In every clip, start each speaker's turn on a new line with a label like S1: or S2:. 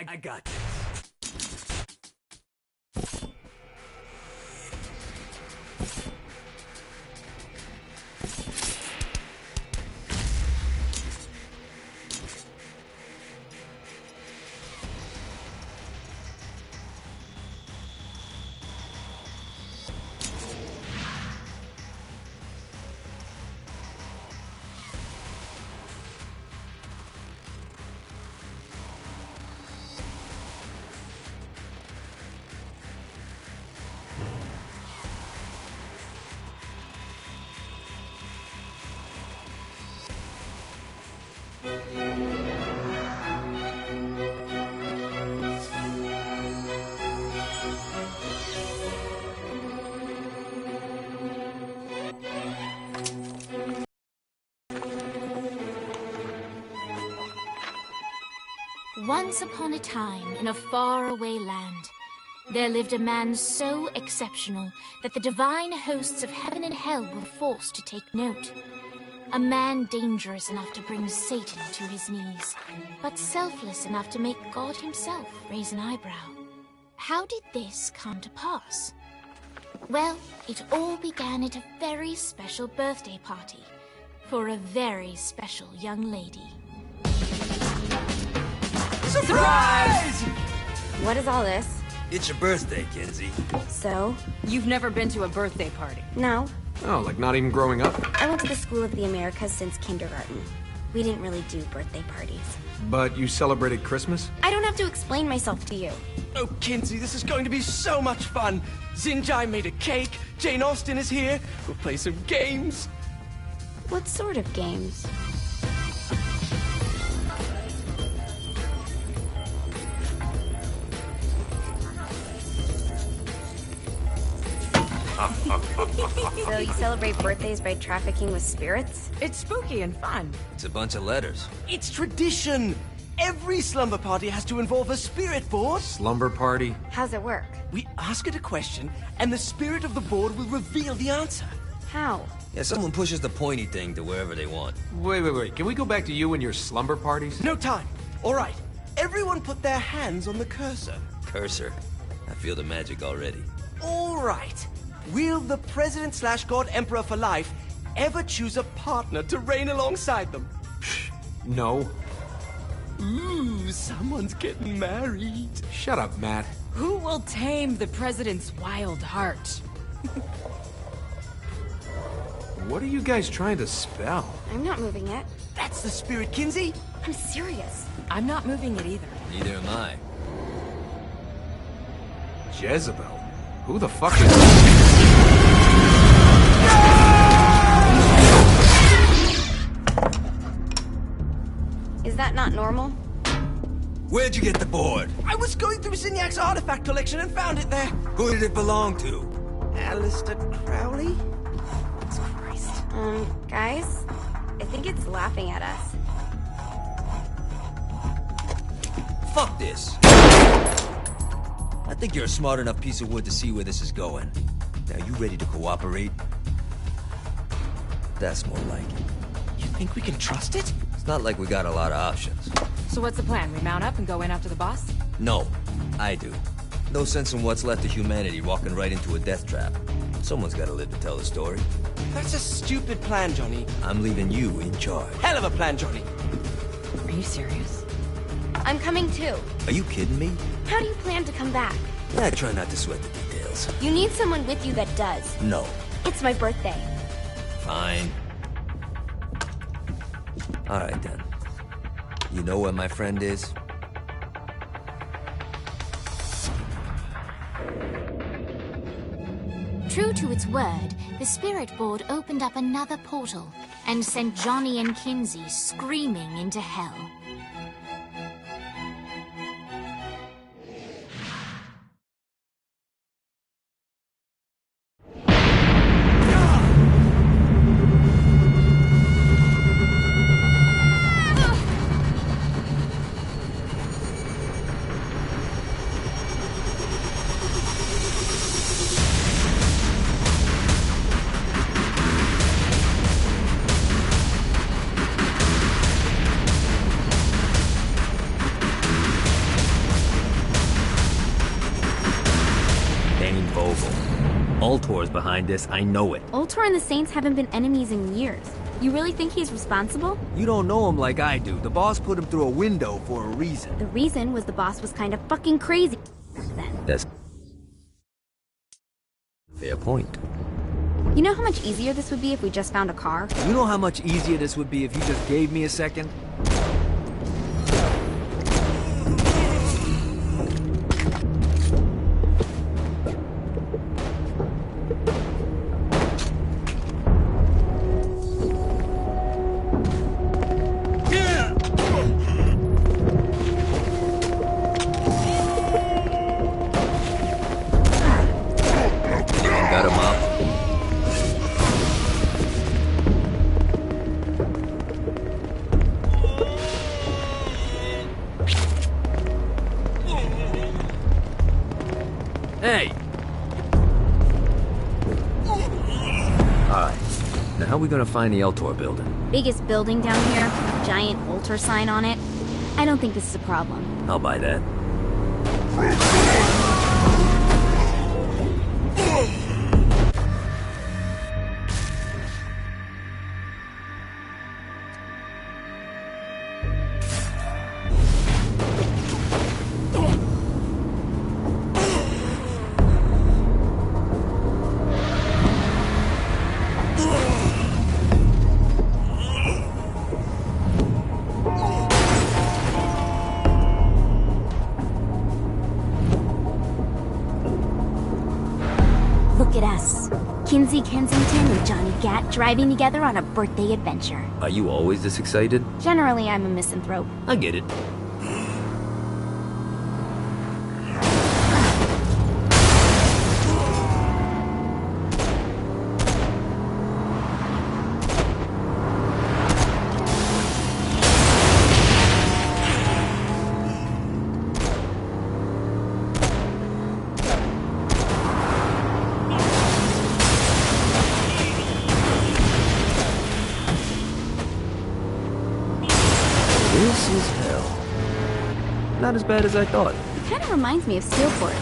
S1: I got this.
S2: Once upon a time, in a faraway land, there lived a man so exceptional that the divine hosts of heaven and hell were forced to take note. A man dangerous enough to bring Satan to his knees, but selfless enough to make God himself raise an eyebrow. How did this come to pass? Well, it all began at a very special birthday party for a very special young lady.
S1: Surprise!
S3: What is all this?
S1: It's your birthday, Kinsey.
S3: So?
S4: You've never been to a birthday party?
S3: No.
S5: Oh, like not even growing up?
S3: I went to the School of the Americas since kindergarten. We didn't really do birthday parties.
S5: But you celebrated Christmas?
S3: I don't have to explain myself to you.
S6: Oh, Kinsey, this is going to be so much fun. Xinjai made a cake, Jane Austen is here, we'll play some games.
S3: What sort of games? So you celebrate birthdays by trafficking with spirits?
S4: It's spooky and fun.
S1: It's a bunch of letters.
S6: It's tradition. Every slumber party has to involve a spirit board.
S5: Slumber party?
S3: How's it work?
S6: We ask it a question, and the spirit of the board will reveal the answer.
S3: How?
S1: Yeah, someone pushes the pointy thing to wherever they want.
S5: Wait. Can we go back to you and your slumber parties?
S6: No time. All right. Everyone put their hands on the cursor.
S1: Cursor. I feel the magic already.
S6: All right. Will the President/God Emperor for life ever choose a partner to reign alongside them?
S5: No.
S6: Ooh, someone's getting married.
S5: Shut up, Matt.
S4: Who will tame the president's wild heart?
S5: What are you guys trying to spell?
S3: I'm not moving it.
S6: That's the spirit, Kinsey.
S3: I'm serious.
S4: I'm not moving it either.
S1: Neither am I.
S5: Jezebel? Who the fuck is...
S3: Is that not normal?
S1: Where'd you get the board?
S6: I was going through Zinniac's artifact collection and found it there.
S1: Who did it belong to?
S6: Alistair Crowley?
S3: Christ. Guys? I think it's laughing at us.
S1: Fuck this. I think you're a smart enough piece of wood to see where this is going. Now, you ready to cooperate? That's more like it.
S6: You think we can trust it?
S1: It's not like we got a lot of options.
S4: So what's the plan? We mount up and go in after the boss?
S1: No, I do. No sense in what's left of humanity walking right into a death trap. Someone's gotta live to tell the story.
S6: That's a stupid plan, Johnny.
S1: I'm leaving you in charge.
S6: Hell of a plan, Johnny.
S4: Are you serious?
S3: I'm coming too.
S1: Are you kidding me?
S3: How do you plan to come back?
S1: I try not to sweat the details.
S3: You need someone with you that does.
S1: No.
S3: It's my birthday.
S1: Fine. Alright then. You know where my friend is?
S2: True to its word, the spirit board opened up another portal and sent Johnny and Kinsey screaming into hell.
S1: Ultor's behind this, I know it.
S3: Ultor and the Saints haven't been enemies in years. You really think he's responsible?
S1: You don't know him like I do. The boss put him through a window for a reason.
S3: The reason was the boss was kind of fucking crazy then.
S1: That's... fair point.
S3: You know how much easier this would be if we just found a car?
S1: You know how much easier this would be if you just gave me a second? Got him up. Hey! Alright. Now how are we gonna find the Eltor building?
S3: Biggest building down here, giant Ultor sign on it. I don't think this is a problem.
S1: I'll buy that.
S3: Look at us. Kinsey Kensington and Johnny Gat driving together on a birthday adventure.
S1: Are you always this excited?
S3: Generally, I'm a misanthrope.
S1: I get it. This is hell. Not as bad as I thought.
S3: It kind of reminds me of Steelport.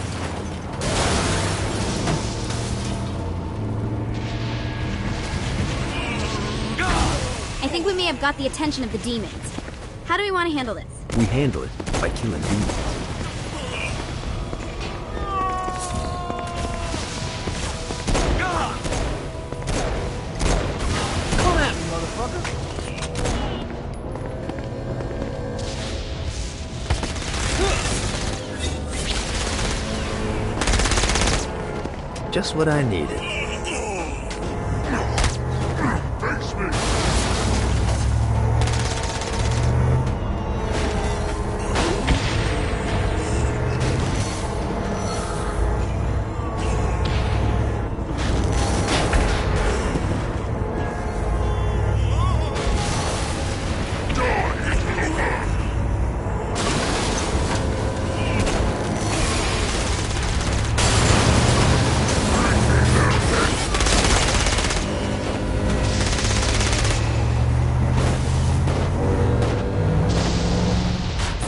S3: I think we may have got the attention of the demons. How do we want to handle this?
S1: We handle it by killing demons.
S6: Come at me, motherfucker.
S1: Just what I needed.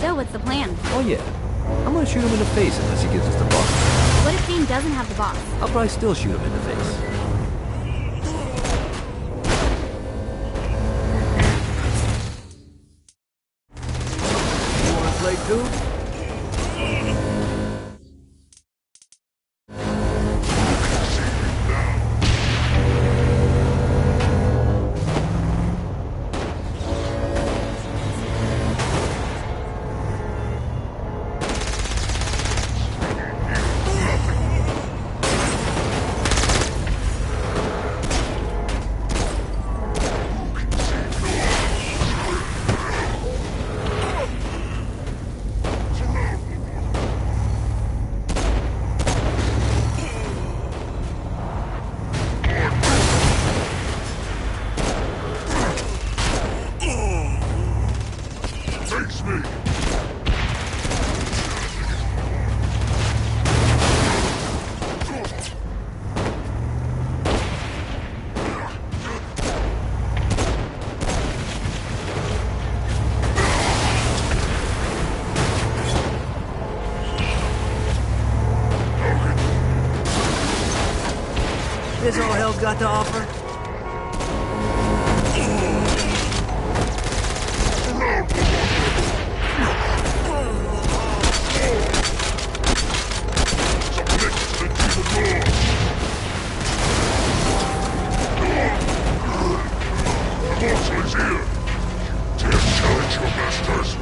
S3: So, what's the plan?
S1: Oh yeah. I'm gonna shoot him in the face unless he gives us the box.
S3: What if Dane doesn't have the box?
S1: I'll probably still shoot him in the face.
S6: You wanna play too?
S1: Hell's got to offer?
S7: Monsters here! Dare challenge your masters!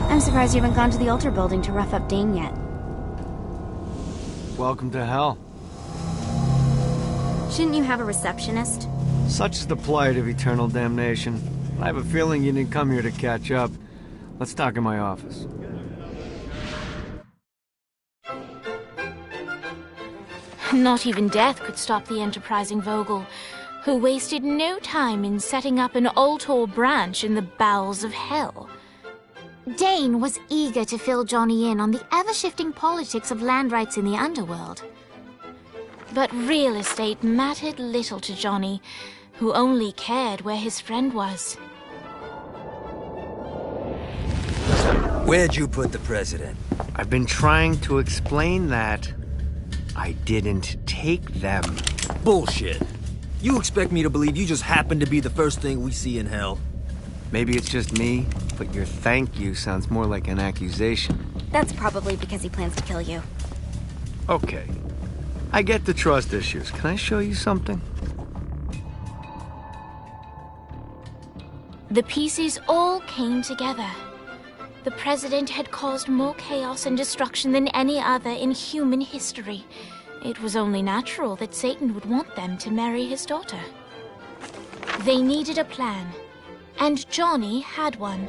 S3: I'm surprised you haven't gone to the altar building to rough up Dane yet.
S8: Welcome to hell.
S3: Shouldn't you have a receptionist?
S8: Such is the plight of eternal damnation. I have a feeling you didn't come here to catch up. Let's talk in my office.
S2: Not even death could stop the enterprising Vogel, who wasted no time in setting up an Altor branch in the bowels of hell. Dane was eager to fill Johnny in on the ever-shifting politics of land rights in the underworld. But real estate mattered little to Johnny, who only cared where his friend was.
S1: Where'd you put the president?
S8: I've been trying to explain that. I didn't take them.
S1: Bullshit. You expect me to believe you just happened to be the first thing we see in hell?
S8: Maybe it's just me, but your thank you sounds more like an accusation.
S3: That's probably because he plans to kill you.
S8: Okay. I get the trust issues. Can I show you something?
S2: The pieces all came together. The president had caused more chaos and destruction than any other in human history. It was only natural that Satan would want them to marry his daughter. They needed a plan, and Johnny had one.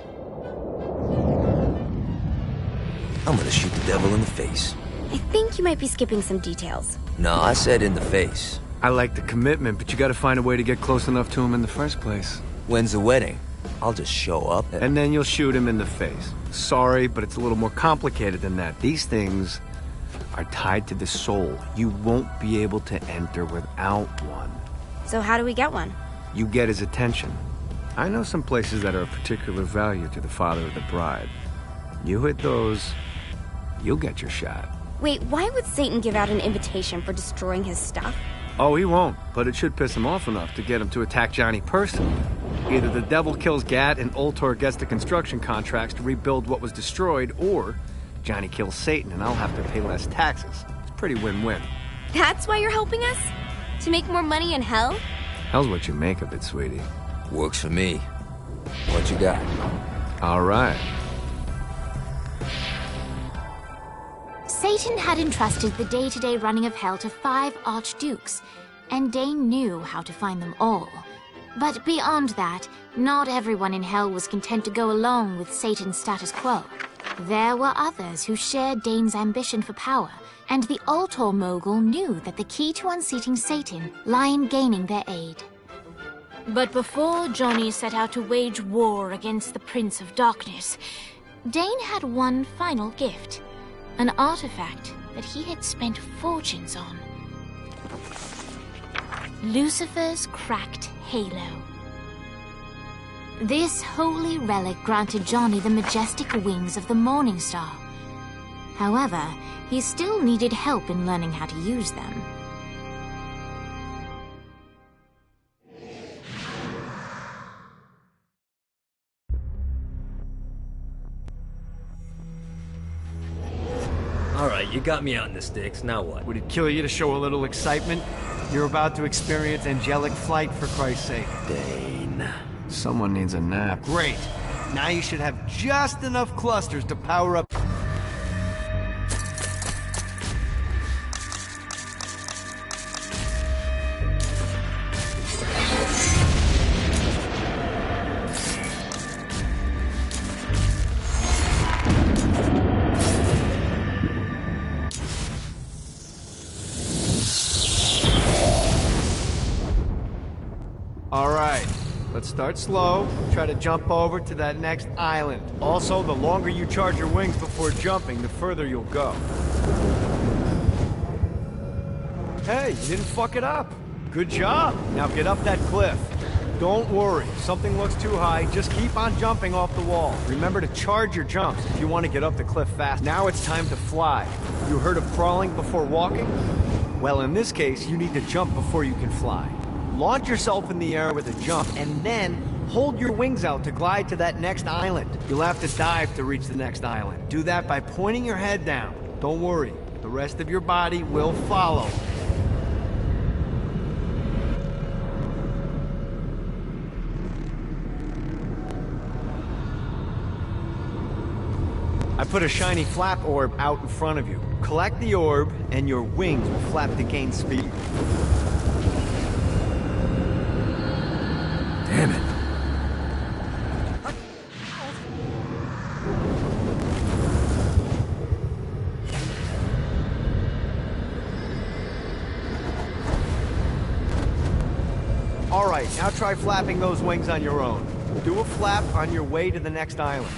S1: I'm gonna shoot the devil in the face.
S3: I think you might be skipping some details.
S1: No, I said in the face.
S8: I like the commitment, but you gotta find a way to get close enough to him in the first place.
S1: When's the wedding? I'll just show up
S8: And then you'll shoot him in the face. Sorry, but it's a little more complicated than that. These things are tied to the soul. You won't be able to enter without one.
S3: So how do we get one?
S8: You get his attention. I know some places that are of particular value to the father of the bride. You hit those, you'll get your shot.
S3: Wait, why would Satan give out an invitation for destroying his stuff?
S8: Oh, he won't, but it should piss him off enough to get him to attack Johnny personally. Either the devil kills Gat and Ultor gets the construction contracts to rebuild what was destroyed, or Johnny kills Satan and I'll have to pay less taxes. It's pretty win-win.
S3: That's why you're helping us? To make more money in hell?
S8: Hell's what you make of it, sweetie.
S1: Works for me. What you got?
S8: All right.
S2: Satan had entrusted the day-to-day running of hell to 5 archdukes, and Dane knew how to find them all. But beyond that, not everyone in hell was content to go along with Satan's status quo. There were others who shared Dane's ambition for power, and the Altor mogul knew that the key to unseating Satan lay in gaining their aid. But before Johnny set out to wage war against the Prince of Darkness, Dane had one final gift, an artifact that he had spent fortunes on. Lucifer's cracked halo. This holy relic granted Johnny the majestic wings of the Morning Star. However, he still needed help in learning how to use them.
S1: Alright, you got me on the sticks, now what?
S8: Would it kill you to show a little excitement? You're about to experience angelic flight, for Christ's sake.
S1: Dane.
S8: Someone needs a nap. Great. Now you should have just enough clusters to power up. All right. Let's start slow. Try to jump over to that next island. Also, the longer you charge your wings before jumping, the further you'll go. Hey, you didn't fuck it up. Good job. Now get up that cliff. Don't worry. If something looks too high, just keep on jumping off the wall. Remember to charge your jumps if you want to get up the cliff fast. Now it's time to fly. You heard of crawling before walking? Well, in this case, you need to jump before you can fly. Launch yourself in the air with a jump, and then hold your wings out to glide to that next island. You'll have to dive to reach the next island. Do that by pointing your head down. Don't worry, the rest of your body will follow. I put a shiny flap orb out in front of you. Collect the orb, and your wings will flap to gain speed.
S1: Damn it.
S8: All right, now try flapping those wings on your own. Do a flap on your way to the next island.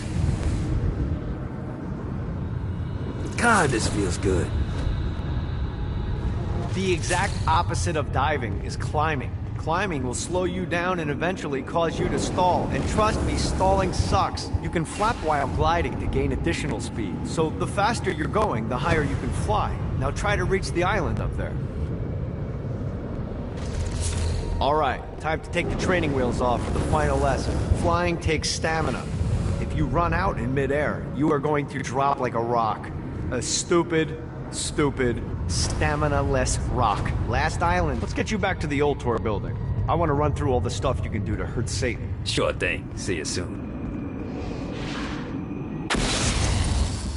S1: God, this feels good.
S8: The exact opposite of diving is climbing. Climbing will slow you down and eventually cause you to stall. And trust me, stalling sucks. You can flap while gliding to gain additional speed. So the faster you're going, the higher you can fly. Now try to reach the island up there. All right, time to take the training wheels off for the final lesson. Flying takes stamina. If you run out in midair, you are going to drop like a rock. A stupid, stamina-less rock. Last island. Let's get you back to the old tour building. I want to run through all the stuff you can do to hurt Satan.
S1: Sure thing. See you soon.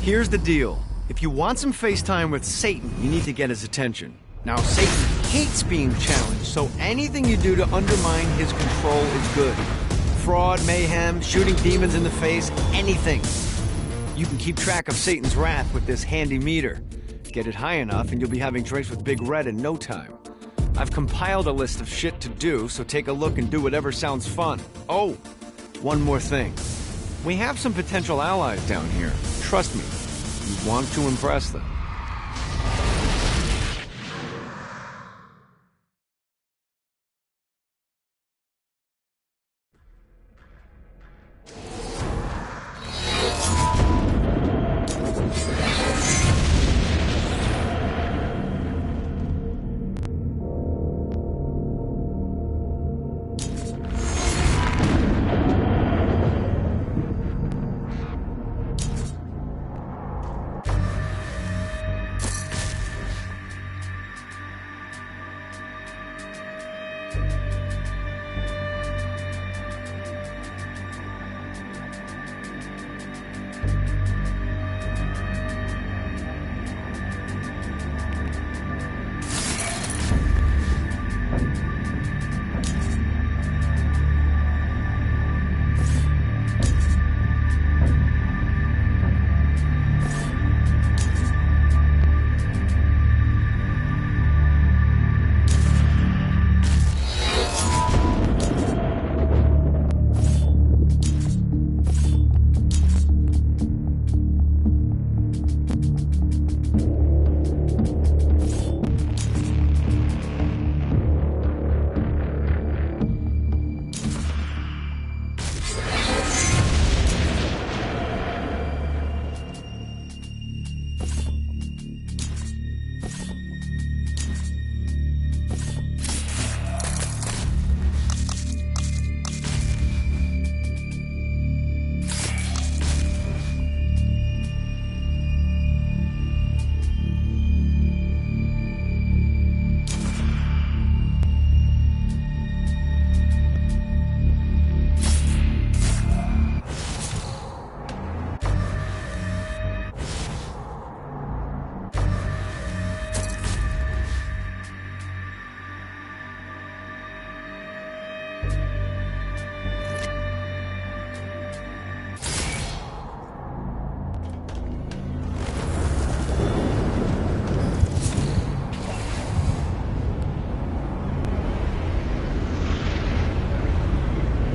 S8: Here's the deal. If you want some FaceTime with Satan, you need to get his attention. Now, Satan hates being challenged, so anything you do to undermine his control is good. Fraud, mayhem, shooting demons in the face, anything. You can keep track of Satan's wrath with this handy meter. Get it high enough and you'll be having drinks with Big Red in no time. I've compiled a list of shit to do, so take a look and do whatever sounds fun. Oh, one more thing. We have some potential allies down here. Trust me, you want to impress them.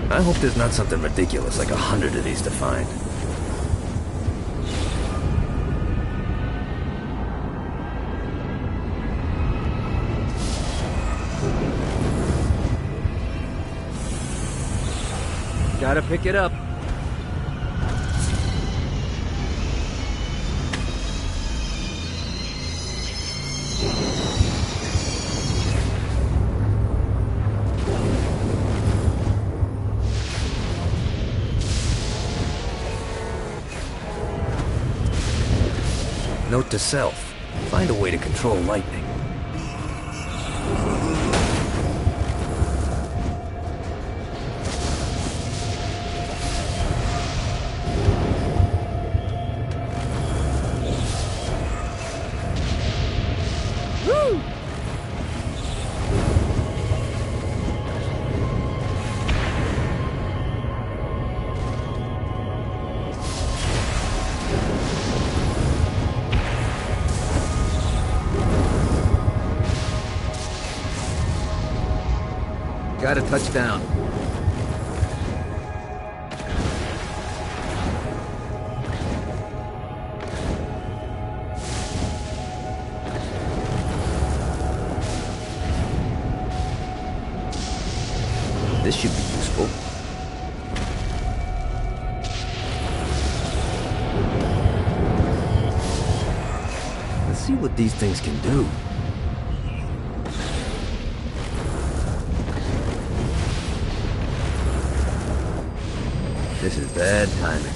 S1: I hope there's not something ridiculous like 100 of these to find.
S8: Gotta pick it up.
S1: Note to self. Find a way to control lightning.
S8: Got a touchdown.
S1: This should be useful. Let's see what these things can do. This is bad timing.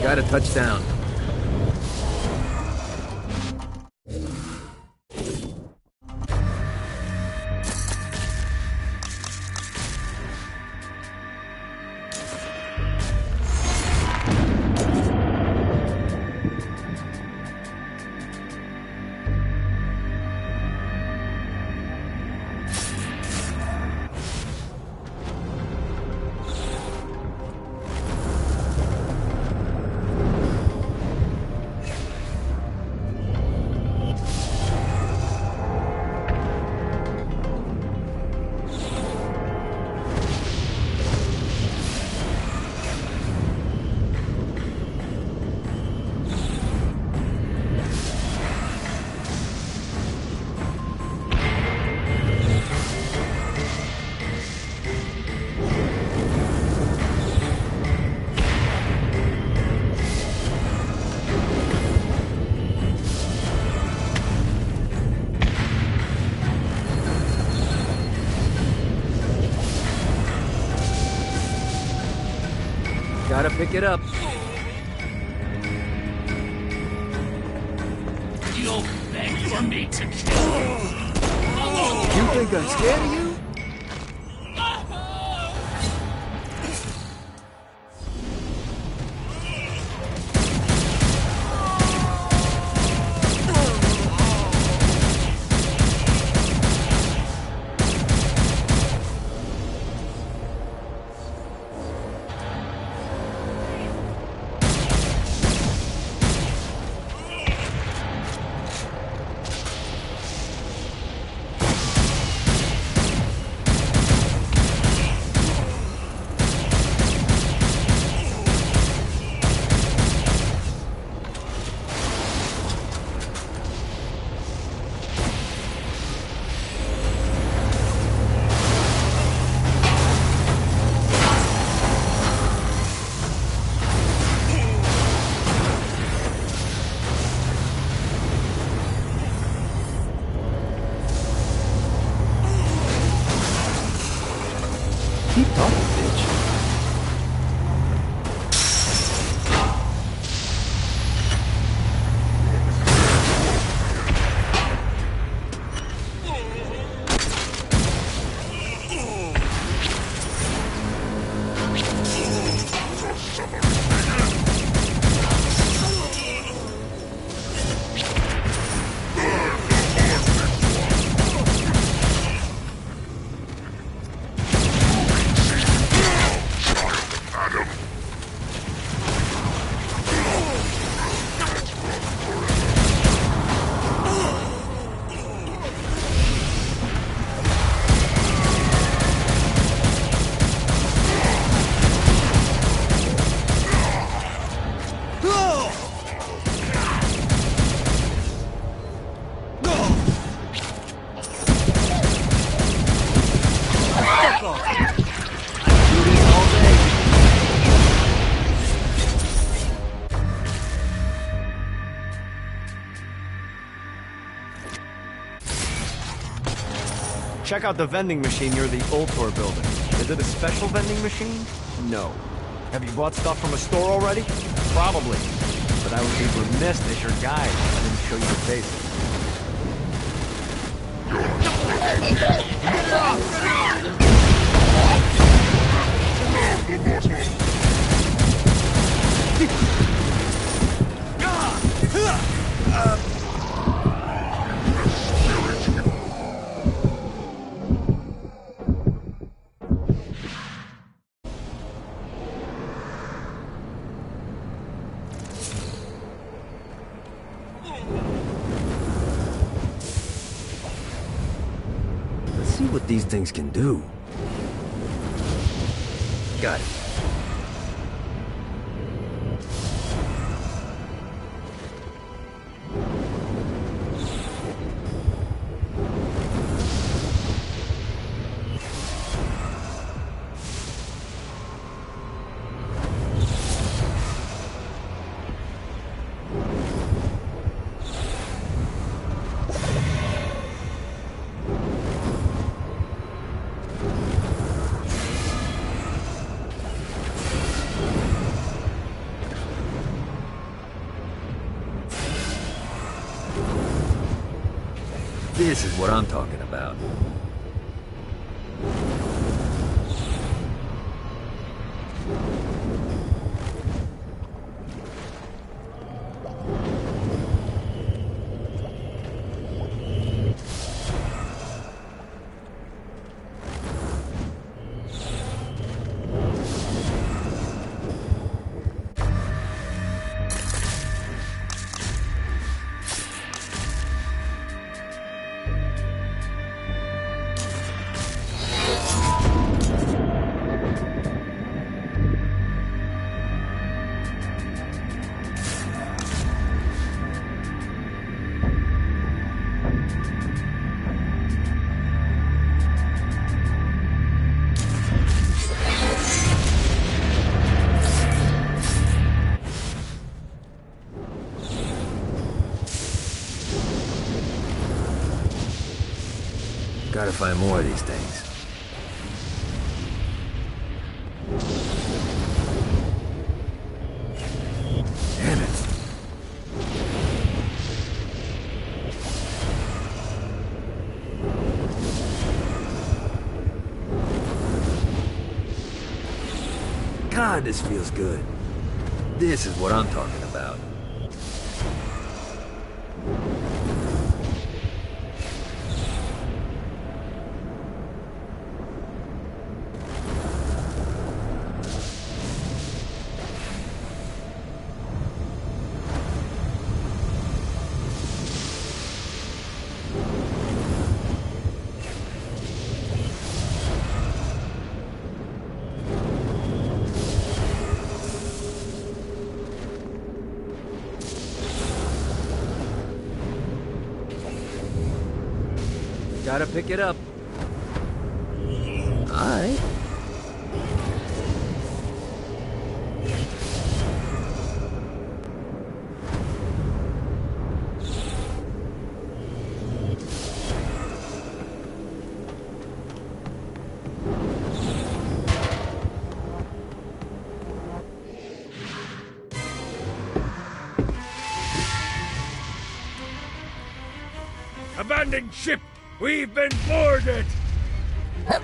S8: Got a touchdown. Gotta pick it up.
S7: You'll beg for me to kill you.
S8: You think I'm scared of you? Check out the vending machine near the Ultor building. Is it a special vending machine? No. Have you bought stuff from a store already? Probably. But I would be remiss as your guide if I didn't show you the basics.
S1: Let's see what these things can do. Got it. This is what I'm talking about. Gotta find more of these things. Damn it. God, this feels good. This is what I'm talking about. Gotta pick it up. Alright.
S7: Abandoned ship! We've been boarded! Get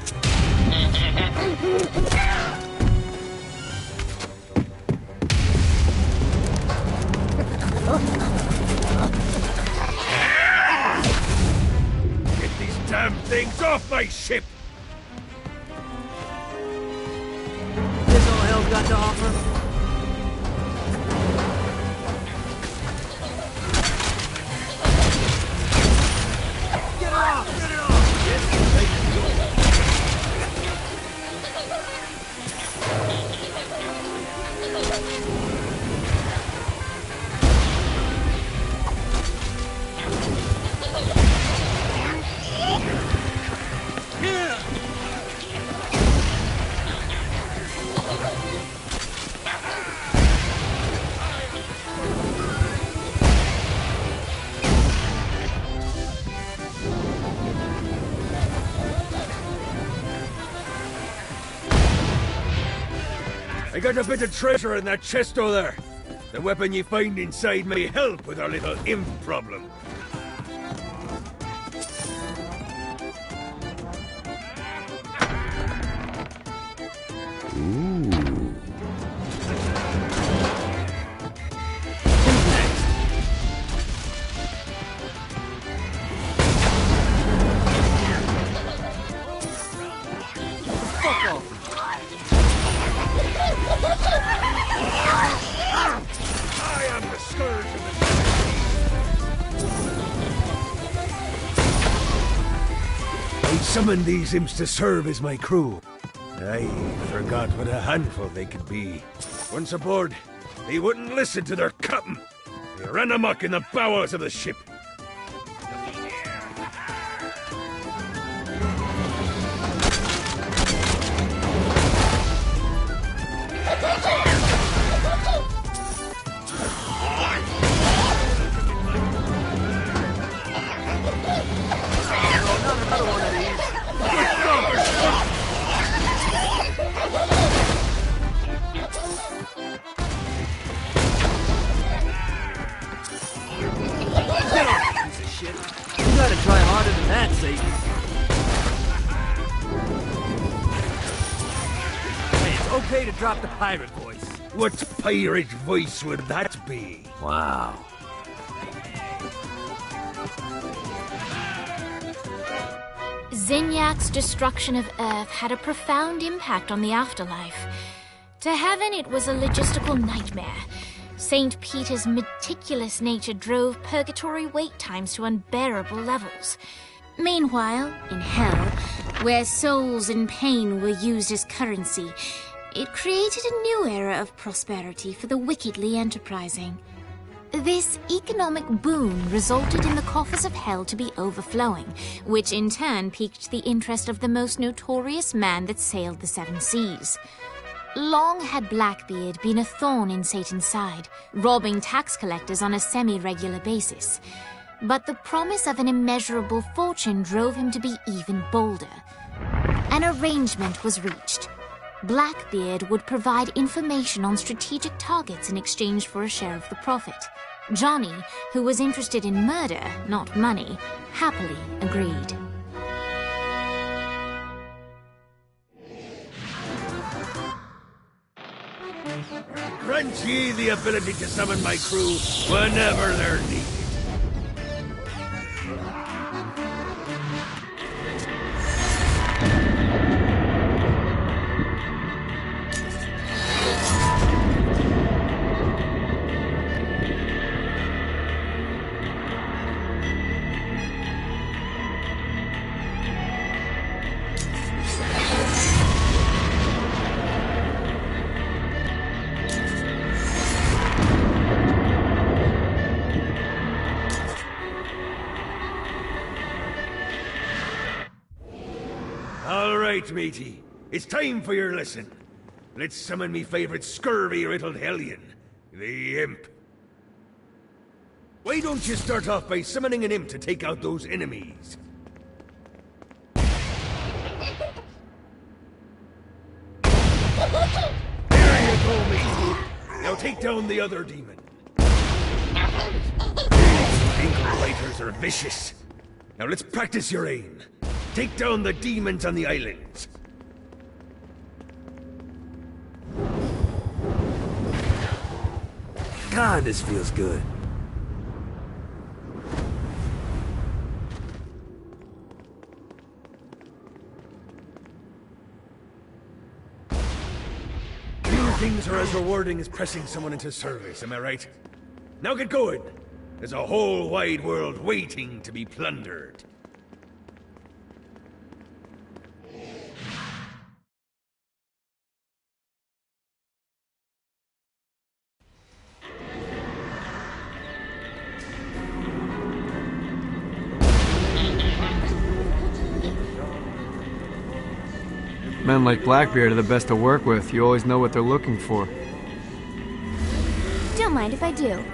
S7: these damn things off my ship!
S1: This all hell's got to offer?
S7: I got a bit of treasure in that chest over there. The weapon you find inside may help with our little imp problem. Summoned these imps to serve as my crew. I forgot what a handful they could be. Once aboard, they wouldn't listen to their captain. They ran amok in the bowels of the ship.
S1: Okay to drop the pirate voice.
S7: What pirate voice would that be?
S1: Wow.
S2: Zinyak's destruction of Earth had a profound impact on the afterlife. To heaven, it was a logistical nightmare. St. Peter's meticulous nature drove purgatory wait times to unbearable levels. Meanwhile, in hell, where souls in pain were used as currency, it created a new era of prosperity for the wickedly enterprising. This economic boom resulted in the coffers of hell to be overflowing, which in turn piqued the interest of the most notorious man that sailed the seven seas. Long had Blackbeard been a thorn in Satan's side, robbing tax collectors on a semi-regular basis. But the promise of an immeasurable fortune drove him to be even bolder. An arrangement was reached. Blackbeard would provide information on strategic targets in exchange for a share of the profit. Johnny, who was interested in murder, not money, happily agreed.
S7: Grant ye the ability to summon my crew whenever they're needed. Matey, it's time for your lesson. Let's summon me favorite scurvy-riddled hellion, the Imp. Why don't you start off by summoning an imp to take out those enemies? There you go, matey. Now take down the other demon. Ankle biters are vicious. Now let's practice your aim. Take down the demons on the islands.
S1: God, this feels good.
S7: Few things are as rewarding as pressing someone into service, am I right? Now get going. There's a whole wide world waiting to be plundered.
S8: Men like Blackbeard are the best to work with. You always know what they're looking for.
S3: Don't mind if I do.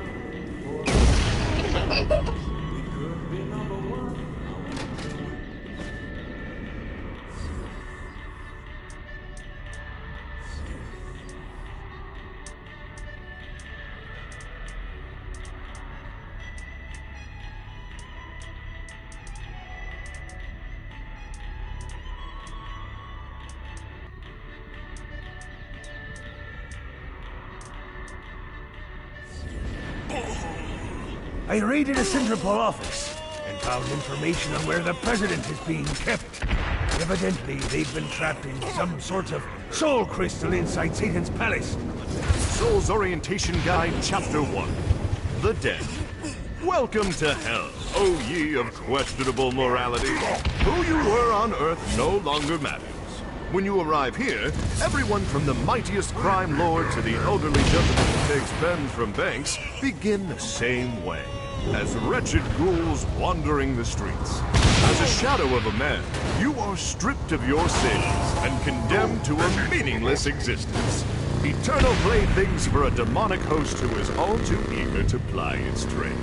S7: I raided a Central office and found information on where the president is being kept. Evidently, they've been trapped in some sort of soul crystal inside Satan's palace.
S9: Soul's Orientation Guide, Chapter 1. The Dead. Welcome to hell, O ye of questionable morality. Who you were on Earth no longer matters. When you arrive here, everyone from the mightiest crime lord to the elderly gentleman who takes pens from banks begin the same way, as wretched ghouls wandering the streets. As a shadow of a man, you are stripped of your sins and condemned to a meaningless existence. Eternal playthings for a demonic host who is all too eager to ply its trade.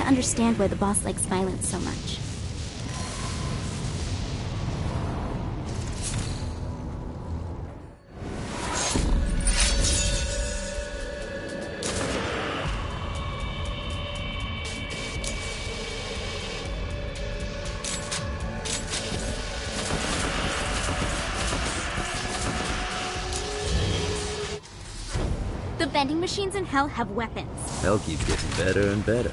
S3: Understand why the boss likes violence so much. The vending machines in hell have weapons.
S1: Hell keeps getting better and better.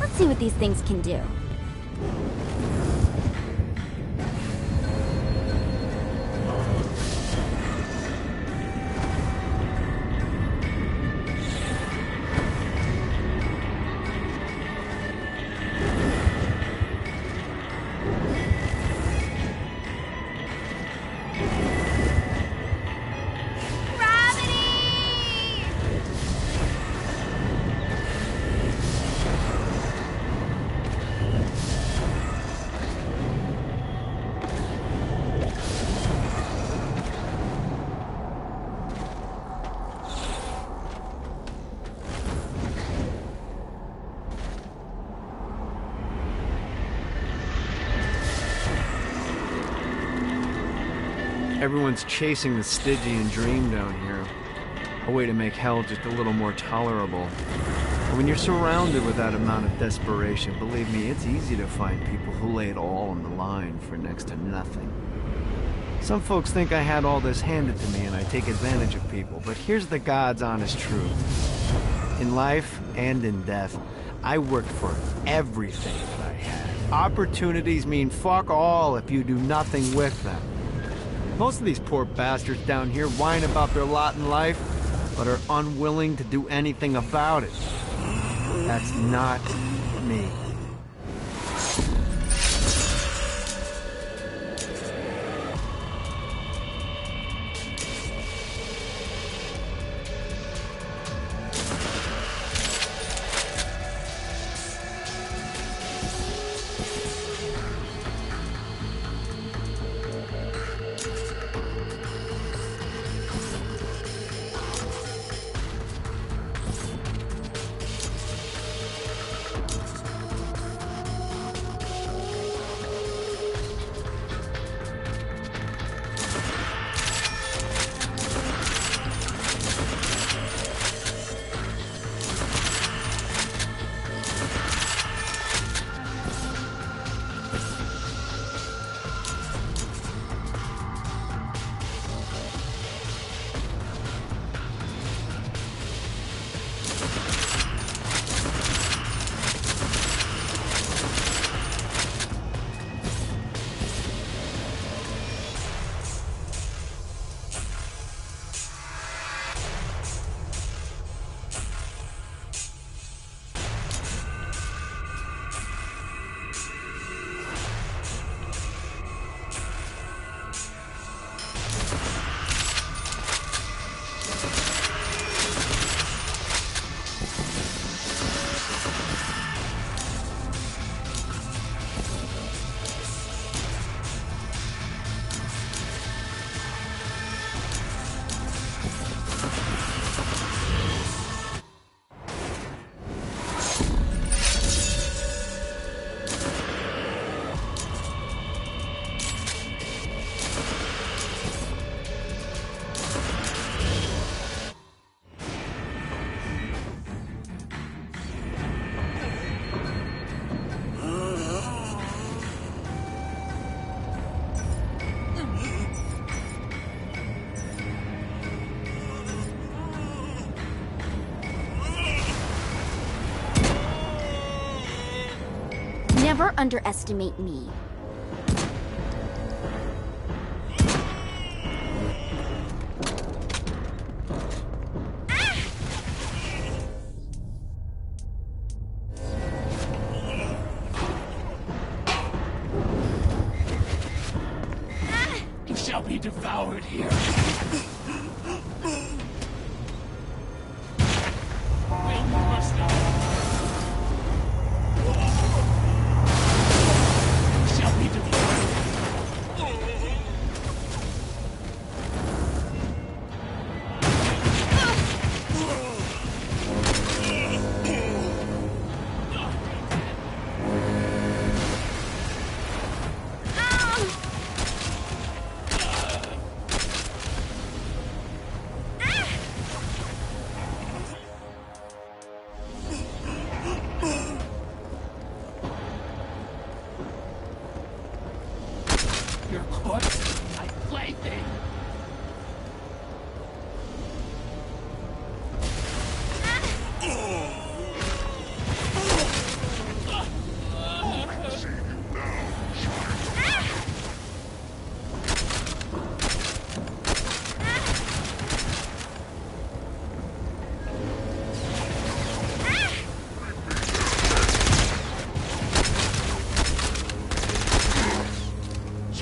S3: Let's see what these things can do.
S8: Everyone's chasing the Stygian dream down here. A way to make hell just a little more tolerable. And when you're surrounded with that amount of desperation, believe me, it's easy to find people who lay it all on the line for next to nothing. Some folks think I had all this handed to me and I take advantage of people, but here's the God's honest truth. In life and in death, I worked for everything that I had. Opportunities mean fuck all if you do nothing with them. Most of these poor bastards down here whine about their lot in life, but are unwilling to do anything about it. That's not me.
S3: Never underestimate me.
S10: You shall be devoured here. We must not. You shall be devoured. Your corpse, my plaything.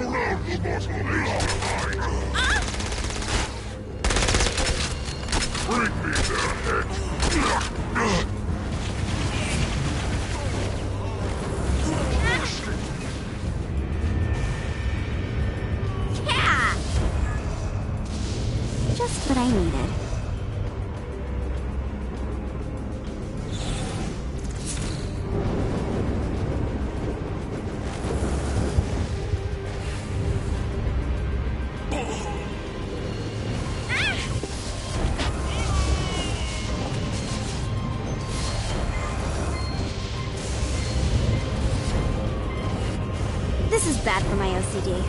S9: Surround the bottom alive! Bring me their heads!
S3: Yeah! Just what I needed. This is bad for my OCD.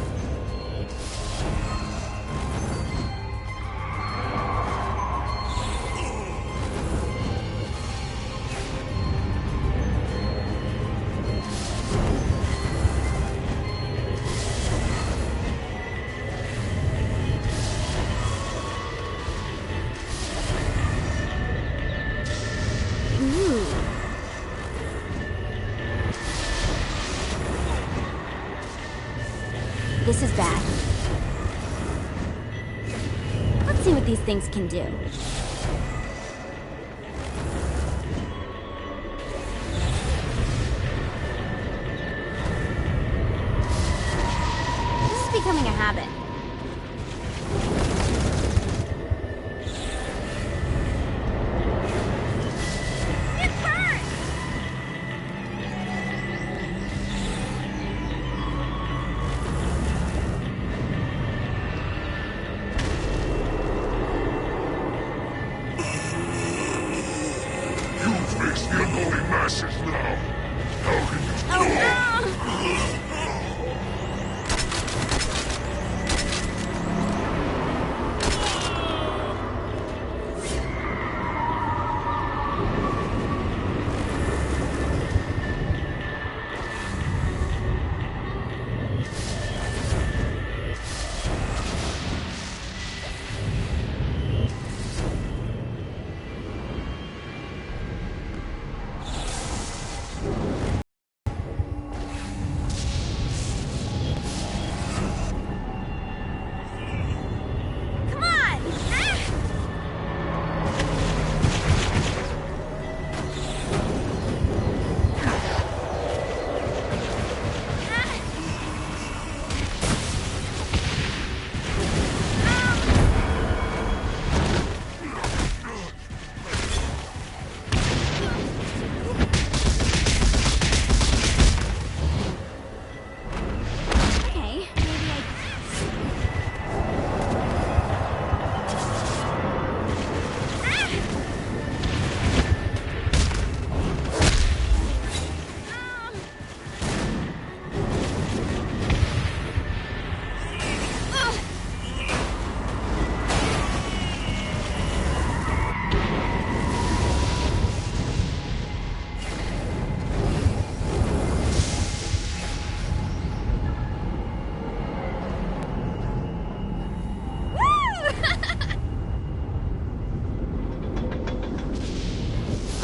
S3: Ooh. This is bad. Let's see what these things can do. This is becoming a habit. It hurts!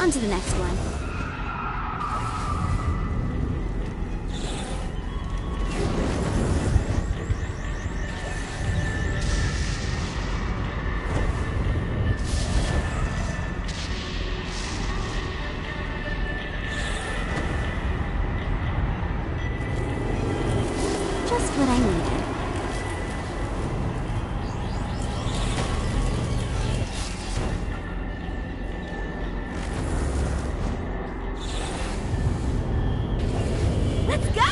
S3: On to the next one. Just what I needed. Let's go!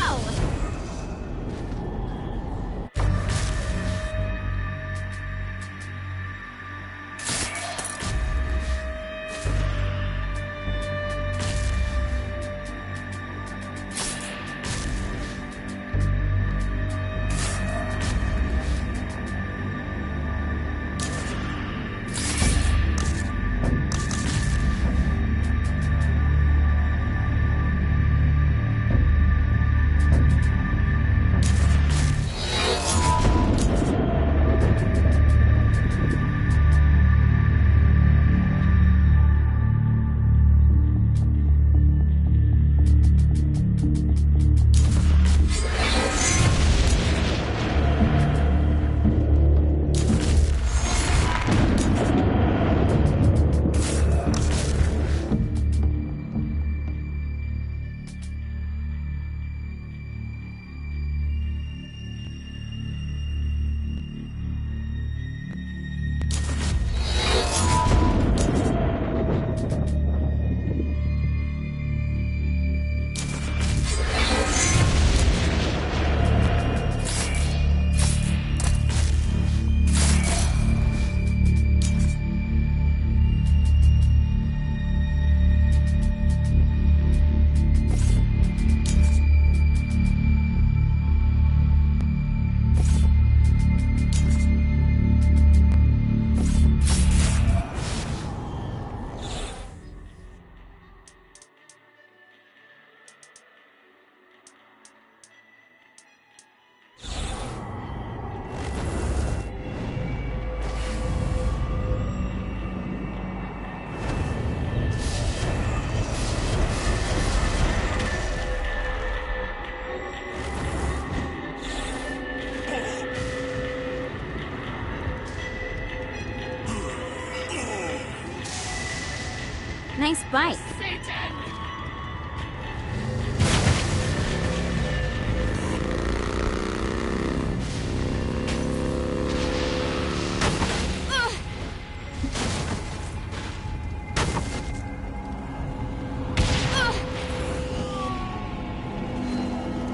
S3: Nice bike.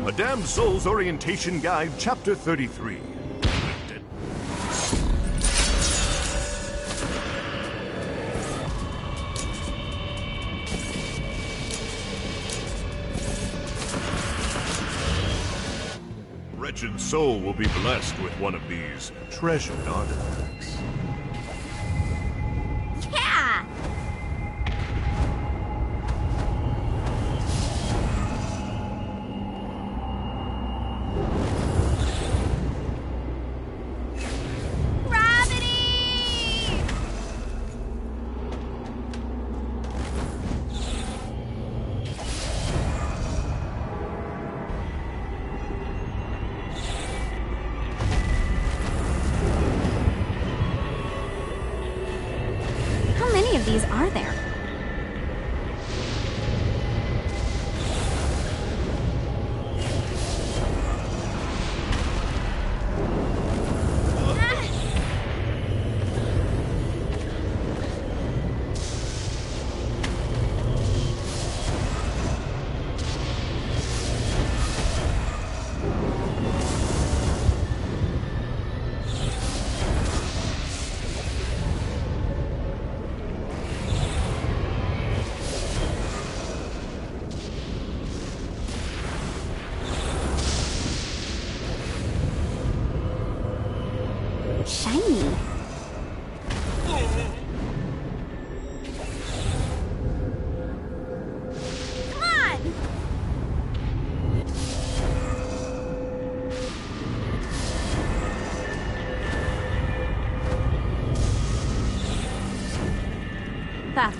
S9: A Damned Soul's Orientation Guide, Chapter 33. Wretched soul will be blessed with one of these treasured artifacts.
S3: Yeah! How many of these are there? Shiny. Come on! Fuck.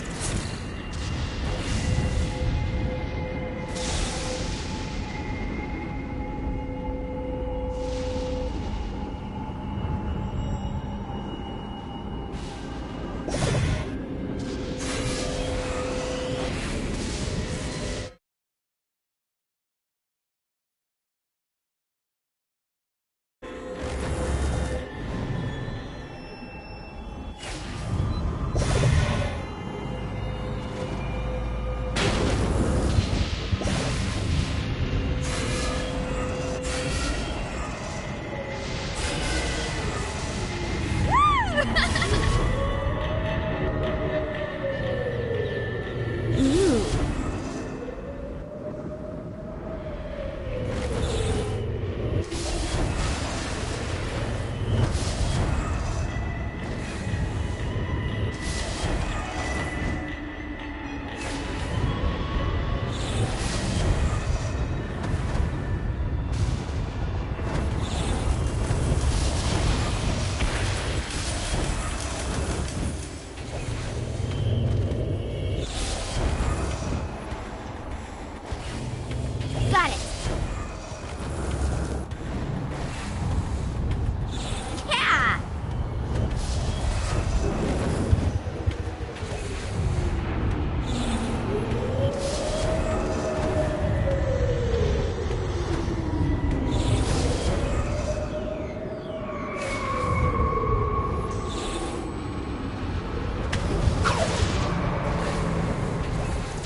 S3: Ooh. Got it. Yeah.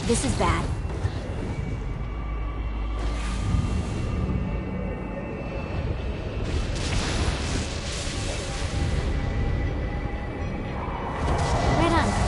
S3: This is bad. Right on.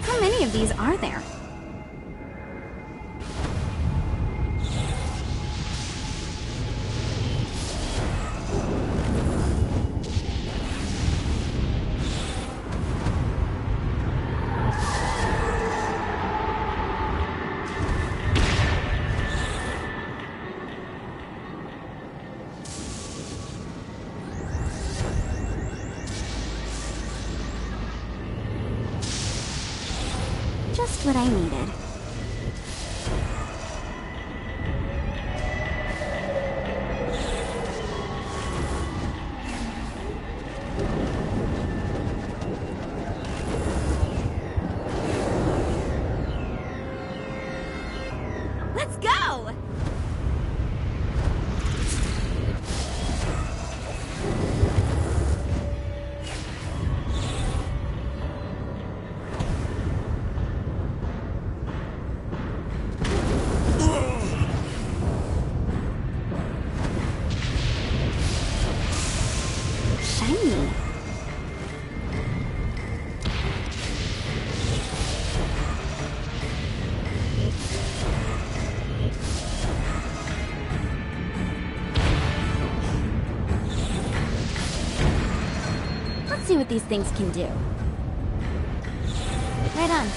S3: How many of these are there? Just what I needed. Let's go! Shiny. Let's see what these things can do. Right on.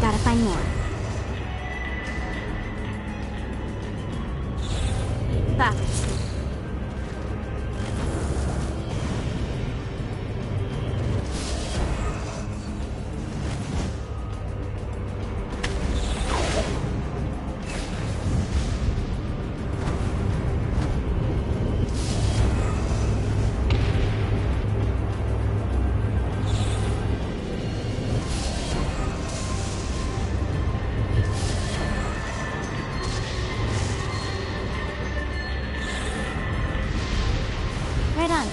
S3: Gotta find more. Fuck. Right on.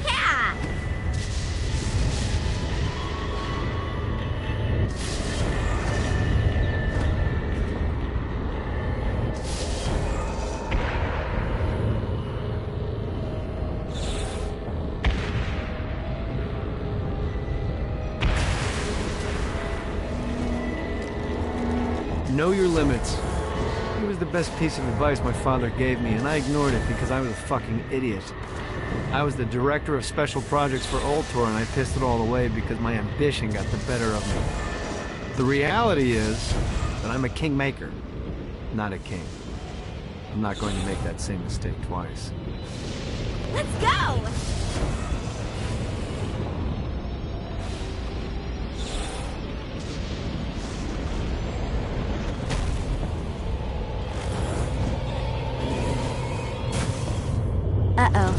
S3: Yeah!
S8: Know your limits. It was the best piece of advice my father gave me, and I ignored it because I was a fucking idiot. I was the director of special projects for Ultor, and I pissed it all away because my ambition got the better of me. The reality is that I'm a kingmaker, not a king. I'm not going to make that same mistake twice.
S3: Let's go! Uh-oh.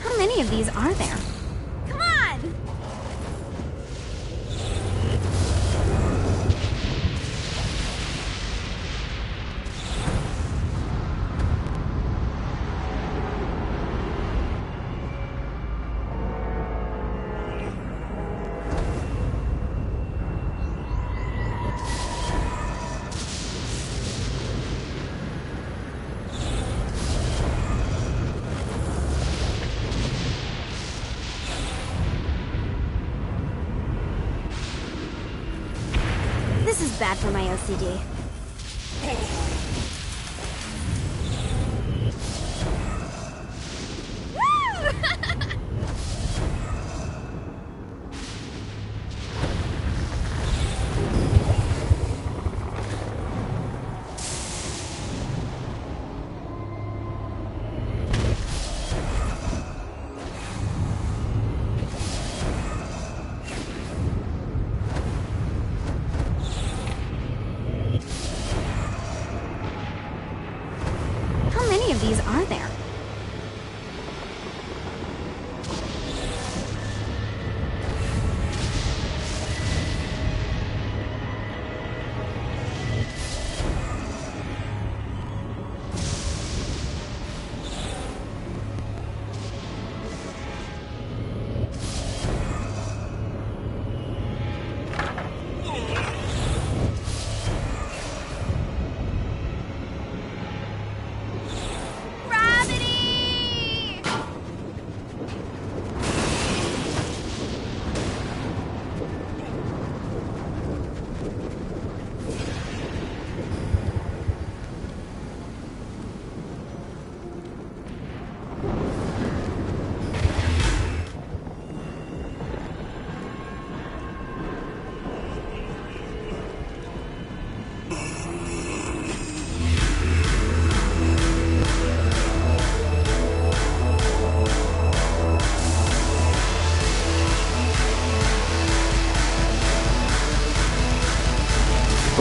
S3: How many of these are there? Come on! This is bad for my OCD.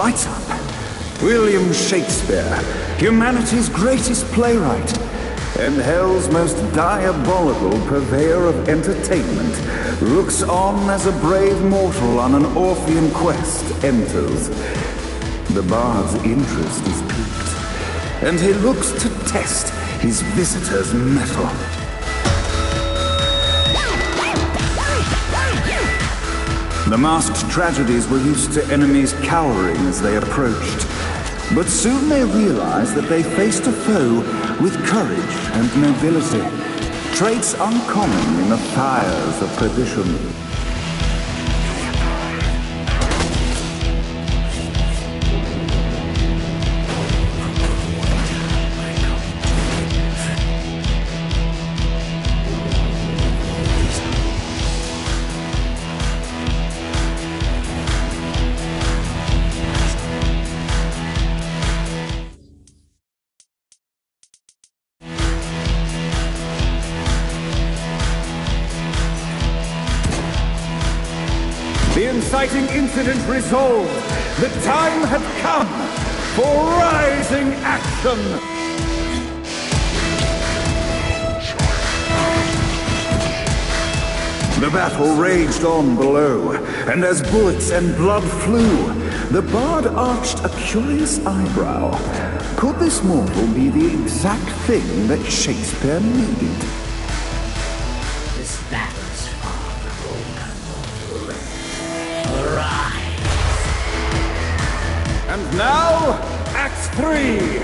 S11: Lights up. William Shakespeare, humanity's greatest playwright, and hell's most diabolical purveyor of entertainment, looks on as a brave mortal on an Orphean quest enters. The bard's interest is piqued, and he looks to test his visitor's mettle. The masked tragedies were used to enemies cowering as they approached, but soon they realized that they faced a foe with courage and nobility, traits uncommon in the fires of perdition. The inciting incident resolved. The time had come for rising action. The battle raged on below, and as bullets and blood flew, the bard arched a curious eyebrow. Could this mortal be the exact thing that Shakespeare needed?
S10: This battle's far from over. Arise!
S11: And now, Act 3!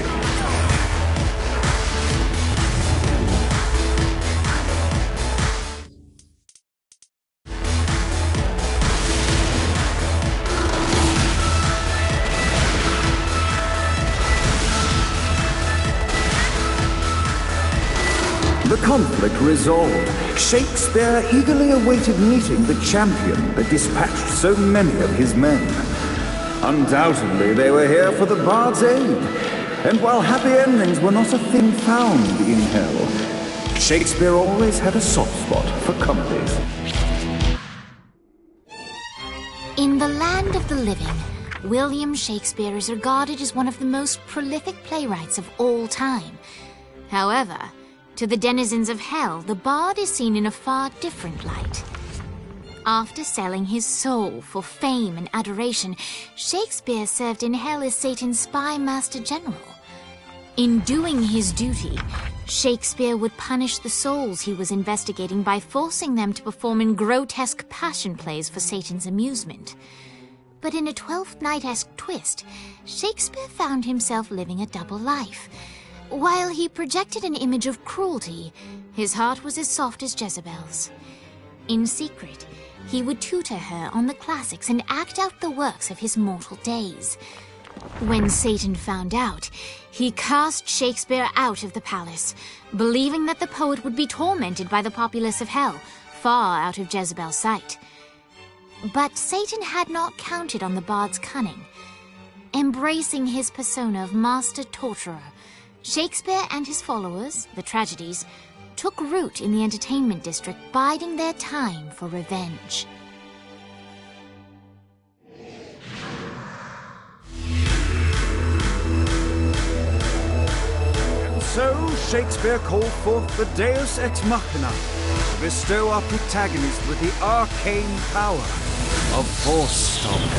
S11: The conflict resolved, Shakespeare eagerly awaited meeting the champion that dispatched so many of his men. Undoubtedly, they were here for the bard's aid, and while happy endings were not a thing found in hell, Shakespeare always had a soft spot for comedies.
S2: In the land of the living, William Shakespeare is regarded as one of the most prolific playwrights of all time. However, to the denizens of hell, the bard is seen in a far different light. After selling his soul for fame and adoration, Shakespeare served in hell as Satan's spy master general. In doing his duty, Shakespeare would punish the souls he was investigating by forcing them to perform in grotesque passion plays for Satan's amusement. But in a Twelfth Night-esque twist, Shakespeare found himself living a double life. While he projected an image of cruelty, his heart was as soft as Jezebel's. In secret, he would tutor her on the classics and act out the works of his mortal days. When Satan found out, he cast Shakespeare out of the palace, believing that the poet would be tormented by the populace of hell, far out of Jezebel's sight. But Satan had not counted on the bard's cunning. Embracing his persona of master torturer, Shakespeare and his followers, the tragedies, took root in the entertainment district, biding their time for revenge.
S11: And so Shakespeare called forth the Deus Ex Machina to bestow our protagonist with the arcane power of Force Stomp.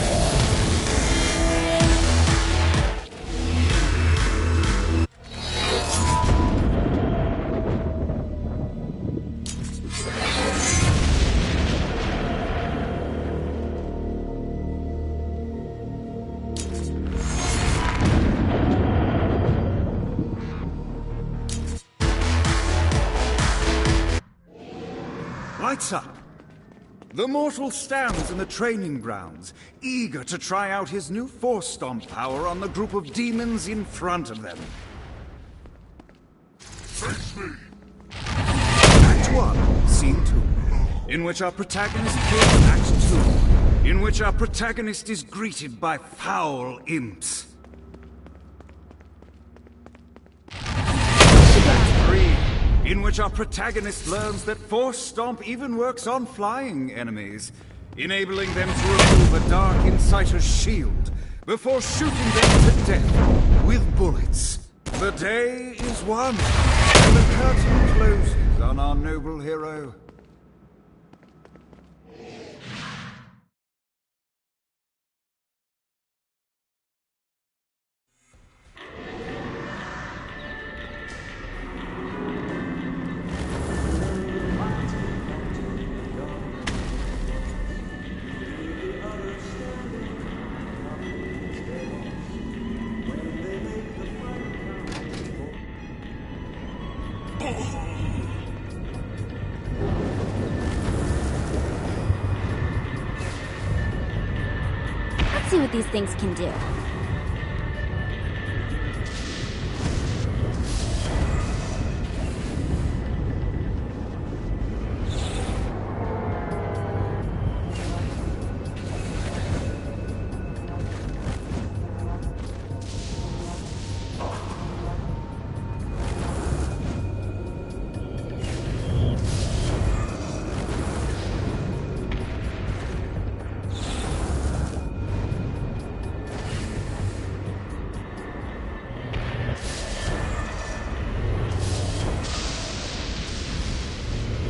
S11: Lights up! The mortal stands in the training grounds, eager to try out his new Force Stomp power on the group of demons in front of them.
S9: Face me!
S11: Act 1, Scene 2, in which our protagonist kills Act 2, in which our protagonist is greeted by foul imps. Act 3, in which our protagonist learns that Force Stomp even works on flying enemies, enabling them to remove a Dark Inciter's shield before shooting them to death with bullets. The day is won, and the curtain closes on our noble hero.
S3: Let's see what these things can do.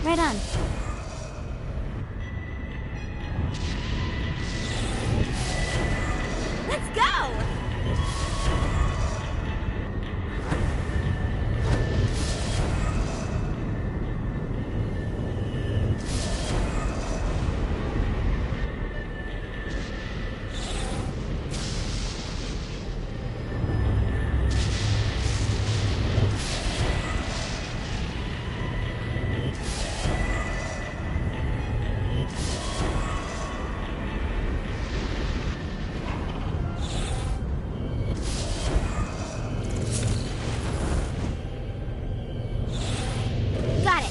S3: Right on. Let's go! Got it.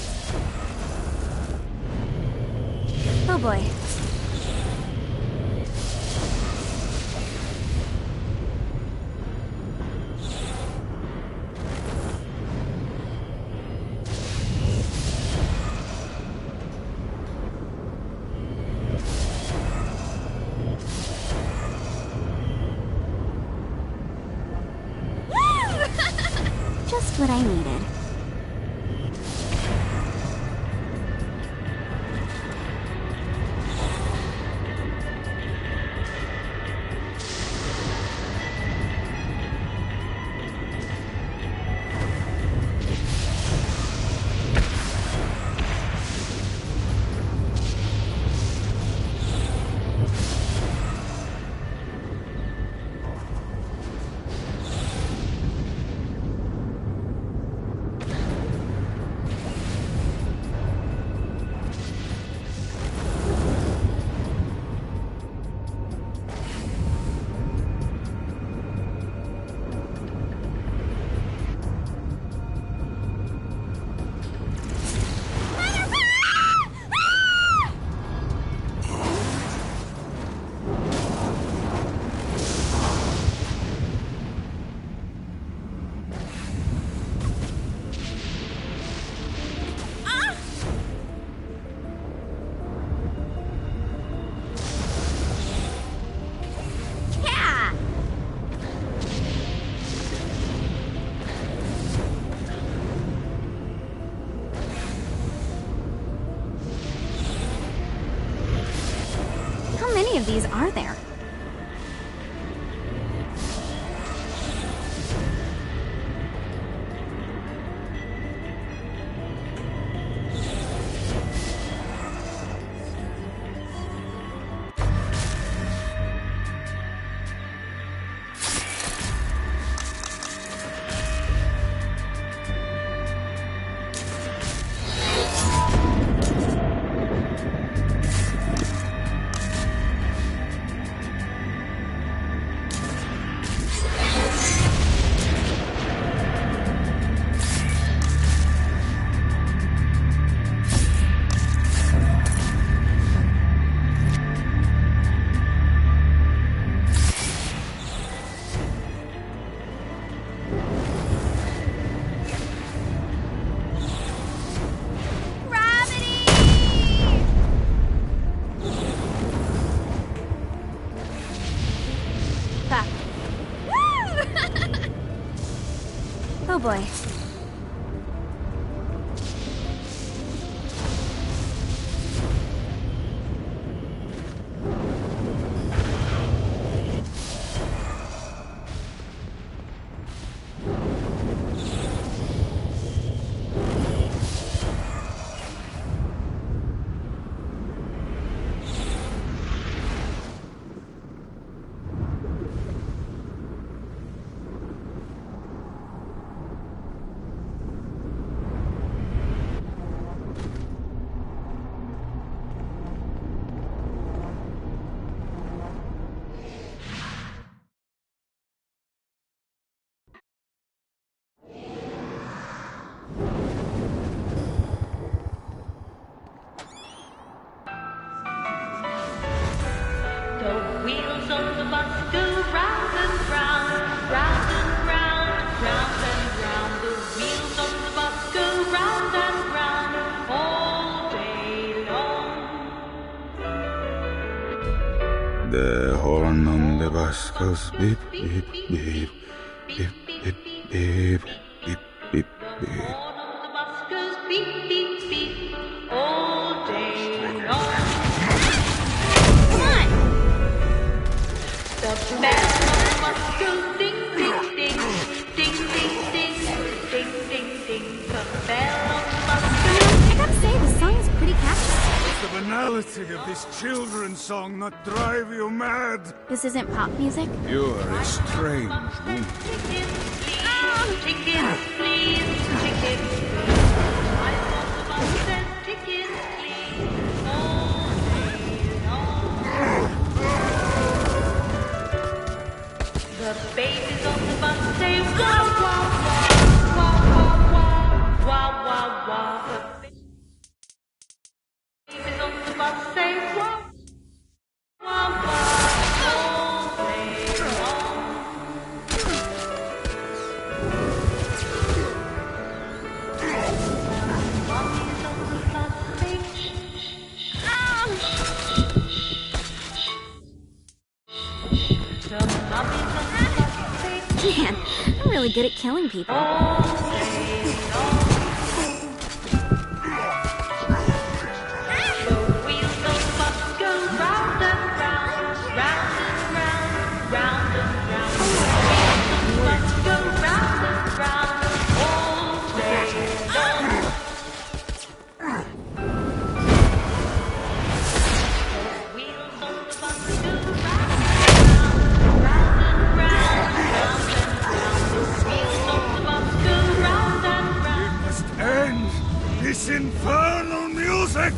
S3: Oh boy. Just what I needed. How many of these are there?
S12: the bus go round and round, round and round, round and round. The wheels on the bus go round and round all day long.
S11: The horn on the bus goes beep, beep, beep, beep, beep, beep, beep, beep, beep.
S12: Beep, beep, beep, all day long. What? The bell on the bus goes ding, ding, ding, ding, ding, ding, ding, ding, ding. The bell on the bus goes.
S3: I gotta say, the song is pretty catchy.
S7: Does the banality of this children's song not drive you mad?
S3: This isn't pop music?
S11: You're a strange woman.
S12: Tickets, please, tickets, please. I thought the bus said tickets, please, all day long. The babies on the bus say wah, wah, wah, wah, wah, wah, wah, wah. The babies on the bus say wah, wah, wah, all day long.
S3: Man, I'm really good at killing people.
S7: This infernal music!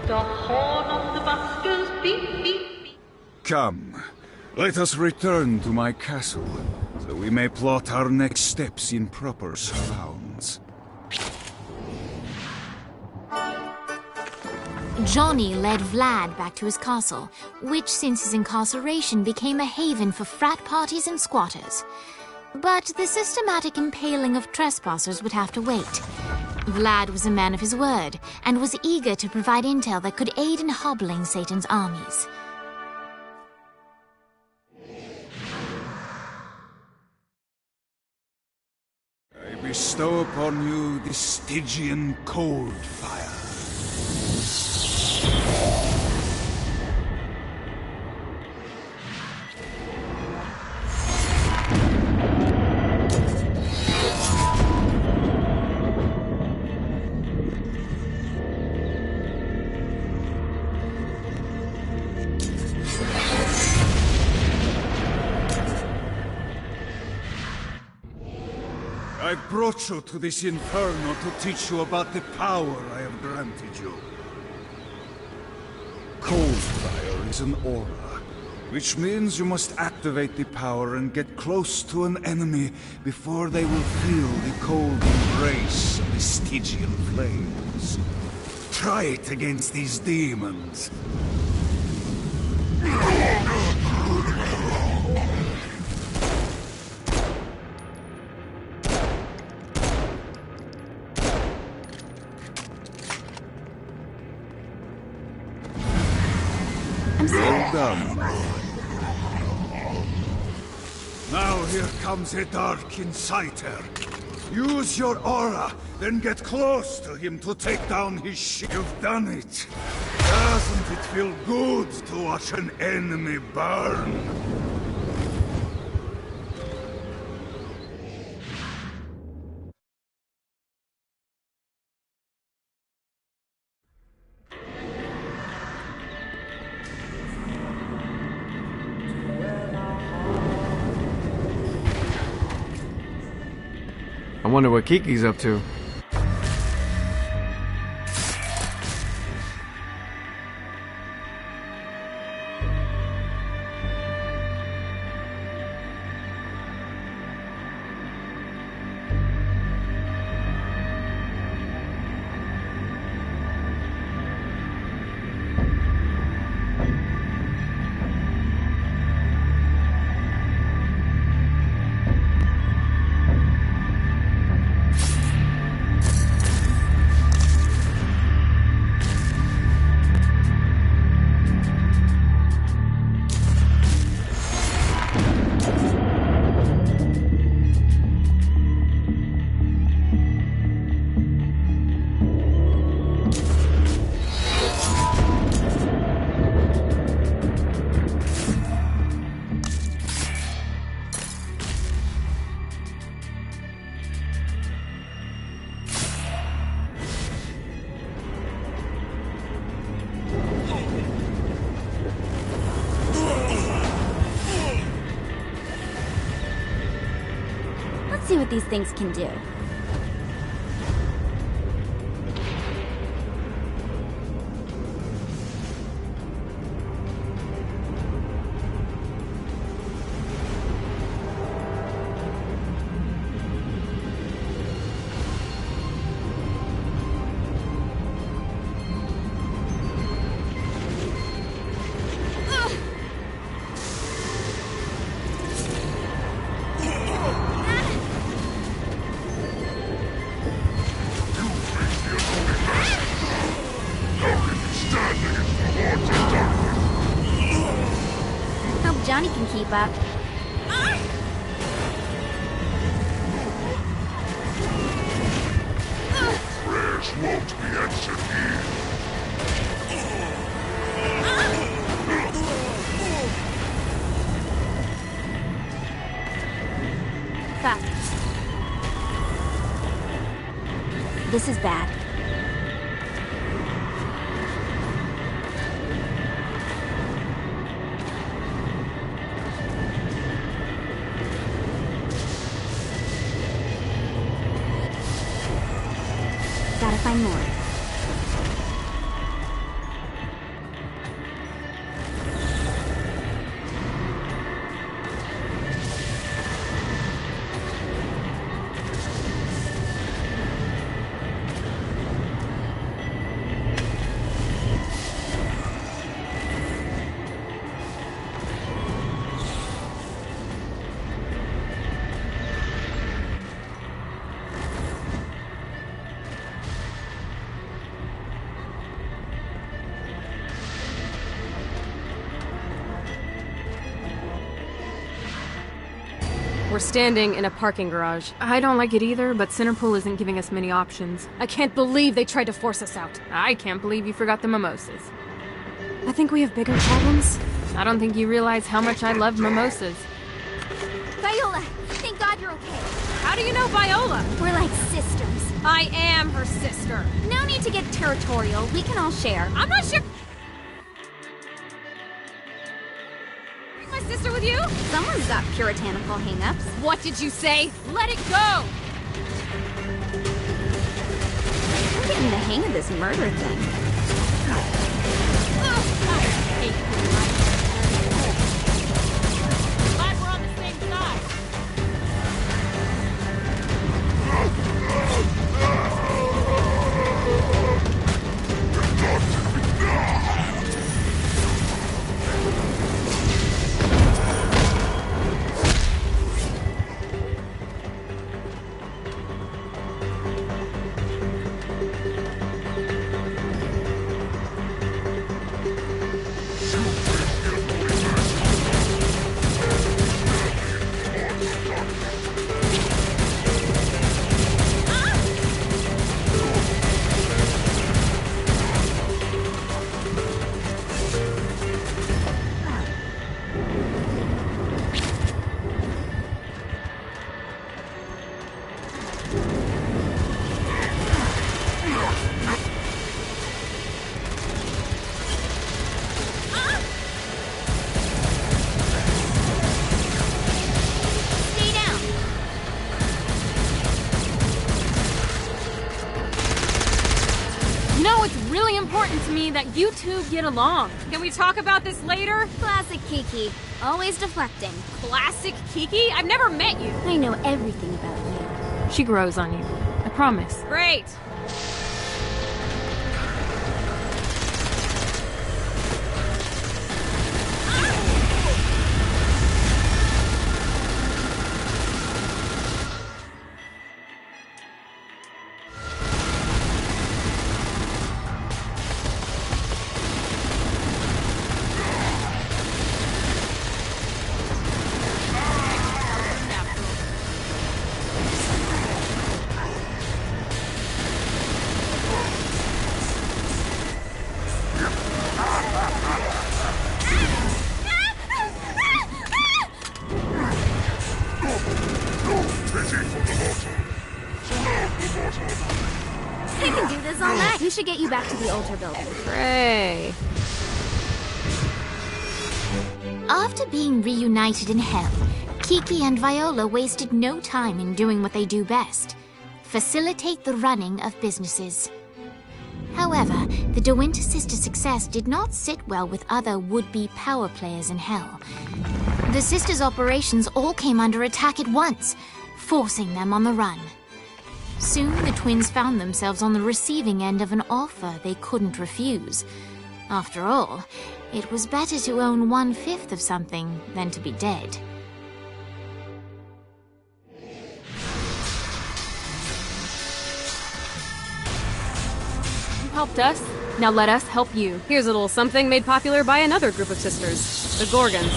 S12: The horn on the bus goes beep, beep, beep.
S11: Come, let us return to my castle, so we may plot our next steps in proper surrounds.
S2: Johnny led Vlad back to his castle, which since his incarceration became a haven for frat parties and squatters. But the systematic impaling of trespassers would have to wait. Vlad was a man of his word, and was eager to provide intel that could aid in hobbling Satan's armies.
S11: I bestow upon you the Stygian cold fire. I brought you to this inferno to teach you about the power I have granted you. Cold fire is an aura, which means you must activate the power and get close to an enemy before they will feel the cold embrace of the Stygian flames. Try it against these demons. Well done. Now here comes a dark inciter. Use your aura, then get close to him to take down his ship. You've done it. Doesn't it feel good to watch an enemy burn?
S8: I wonder what Kiki's up to.
S3: what these things can do. Johnny can keep up.
S13: Prayers won't be answered here.
S3: Fuck. This is bad. Gotta find more.
S14: We're standing in a parking garage. I don't like it either, but Centerpool isn't giving us many options. I can't believe they tried to force us out. I can't believe you forgot the mimosas. I think we have bigger problems. I don't think you realize how much I love mimosas.
S3: Viola, thank God you're okay.
S14: How do you know Viola?
S3: We're like sisters.
S14: I am her sister.
S3: No need to get territorial. We can all share.
S14: I'm not sure. My sister with you?
S3: Someone's got puritanical hang-ups.
S14: What did you say? Let it go!
S3: I'm getting the hang of this murder thing.
S14: Glad we're on the same side. To me that you two get along. Can we talk about this later?
S3: Classic Kiki. Always deflecting.
S14: Classic Kiki? I've never met you.
S3: I know everything about you.
S14: She grows on you. I promise. Great.
S3: I can do this all night. We should get you back to the altar building.
S14: Pray.
S2: After being reunited in hell, Kiki and Viola wasted no time in doing what they do best: facilitate the running of businesses. However, the De Winter sisters' success did not sit well with other would-be power players in Hell. The sisters' operations all came under attack at once, forcing them on the run. Soon, the twins found themselves on the receiving end of an offer they couldn't refuse. After all, it was better to own 1/5 of something than to be dead.
S14: You helped us, now let us help you. Here's a little something made popular by another group of sisters, the Gorgons.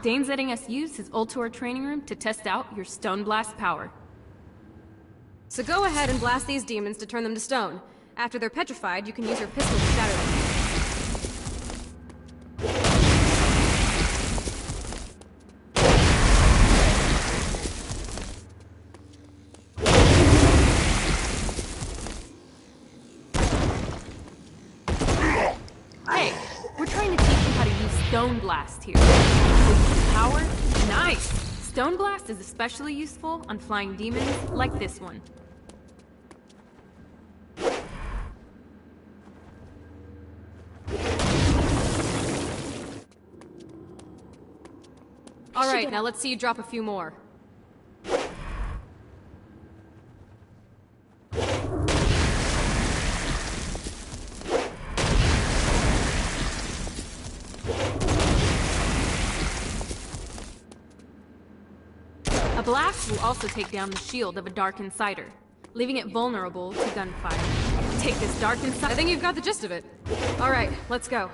S14: Dane's letting us use his Ultor training room to test out your Stone Blast power. So go ahead and blast these demons to turn them to stone. After they're petrified, you can use your pistol to shatter them. Hey, we're trying to teach you how to use Stone Blast here. Power? Nice! Stone Blast is especially useful on flying demons like this one. Alright, now let's see you drop a few more. A blast will also take down the shield of a Dark Insider, leaving it vulnerable to gunfire. Take this Dark Insider. I think you've got the gist of it. Alright, let's go.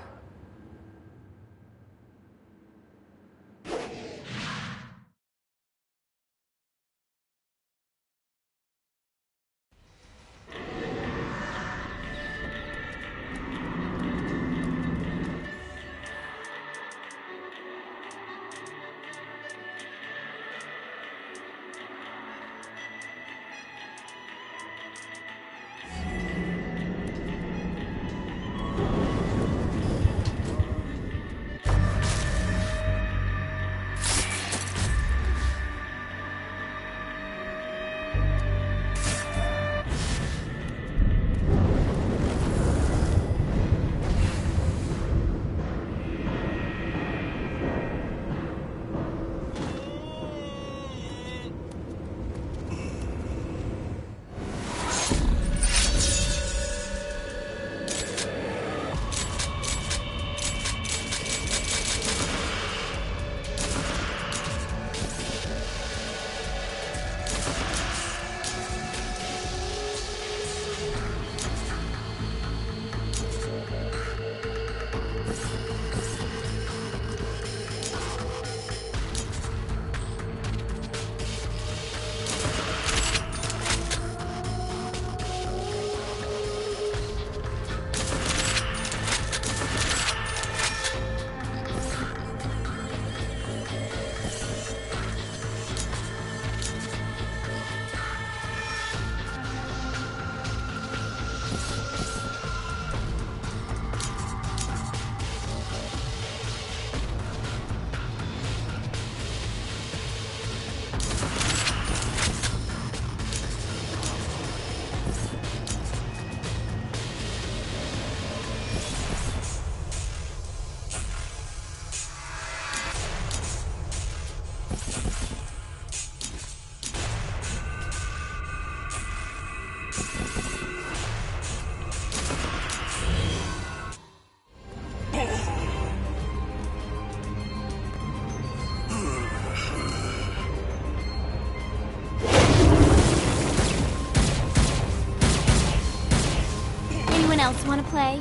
S3: Else want to play?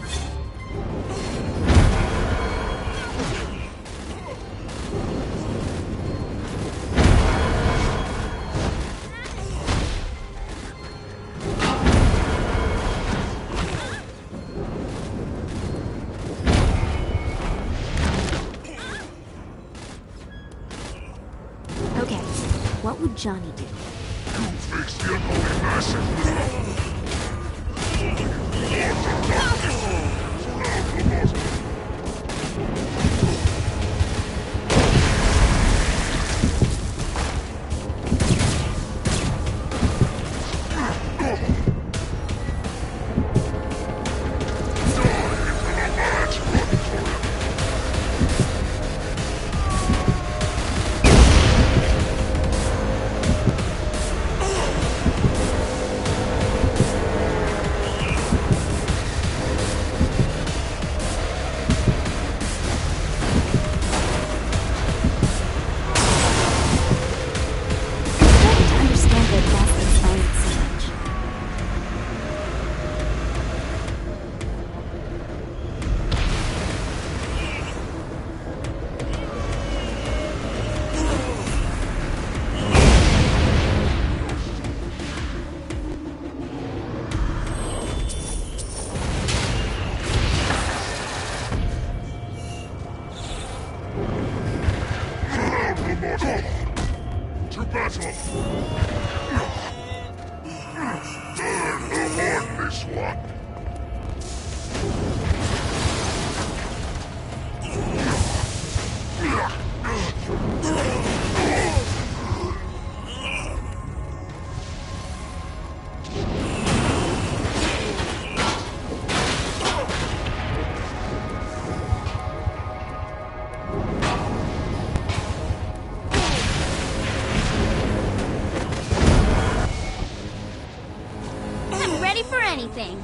S3: What would Johnny do?
S13: You fix the unholy massacre! To battle! Burn the heartless one!
S3: I'm ready for anything.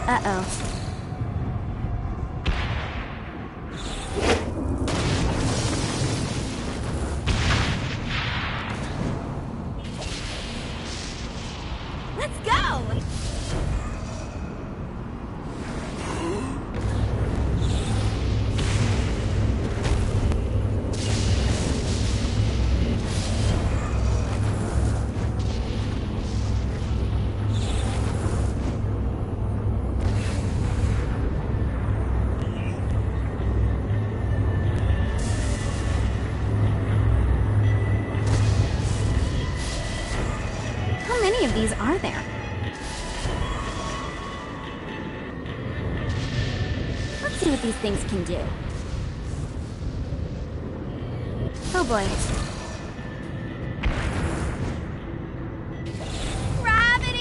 S3: Uh-oh. Let's go! How many of these are there? Let's see what these things can do. Oh boy. Gravity!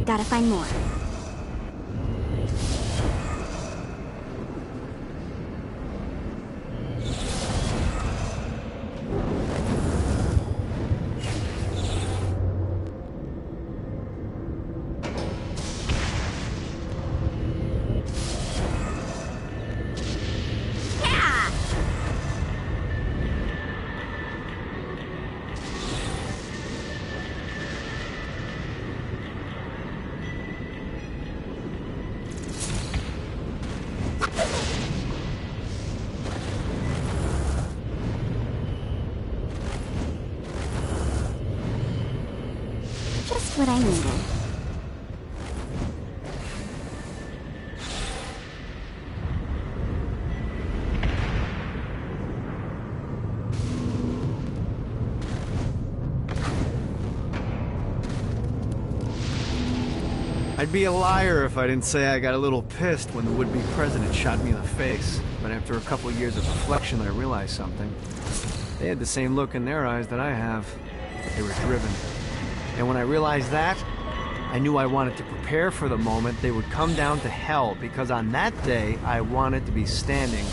S3: Gotta find more. Yeah! Just what I needed.
S8: I'd be a liar if I didn't say I got a little pissed when the would-be president shot me in the face. But after a couple of years of reflection, I realized something. They had the same look in their eyes that I have. They were driven. And when I realized that, I knew I wanted to prepare for the moment they would come down to hell, because on that day, I wanted to be standing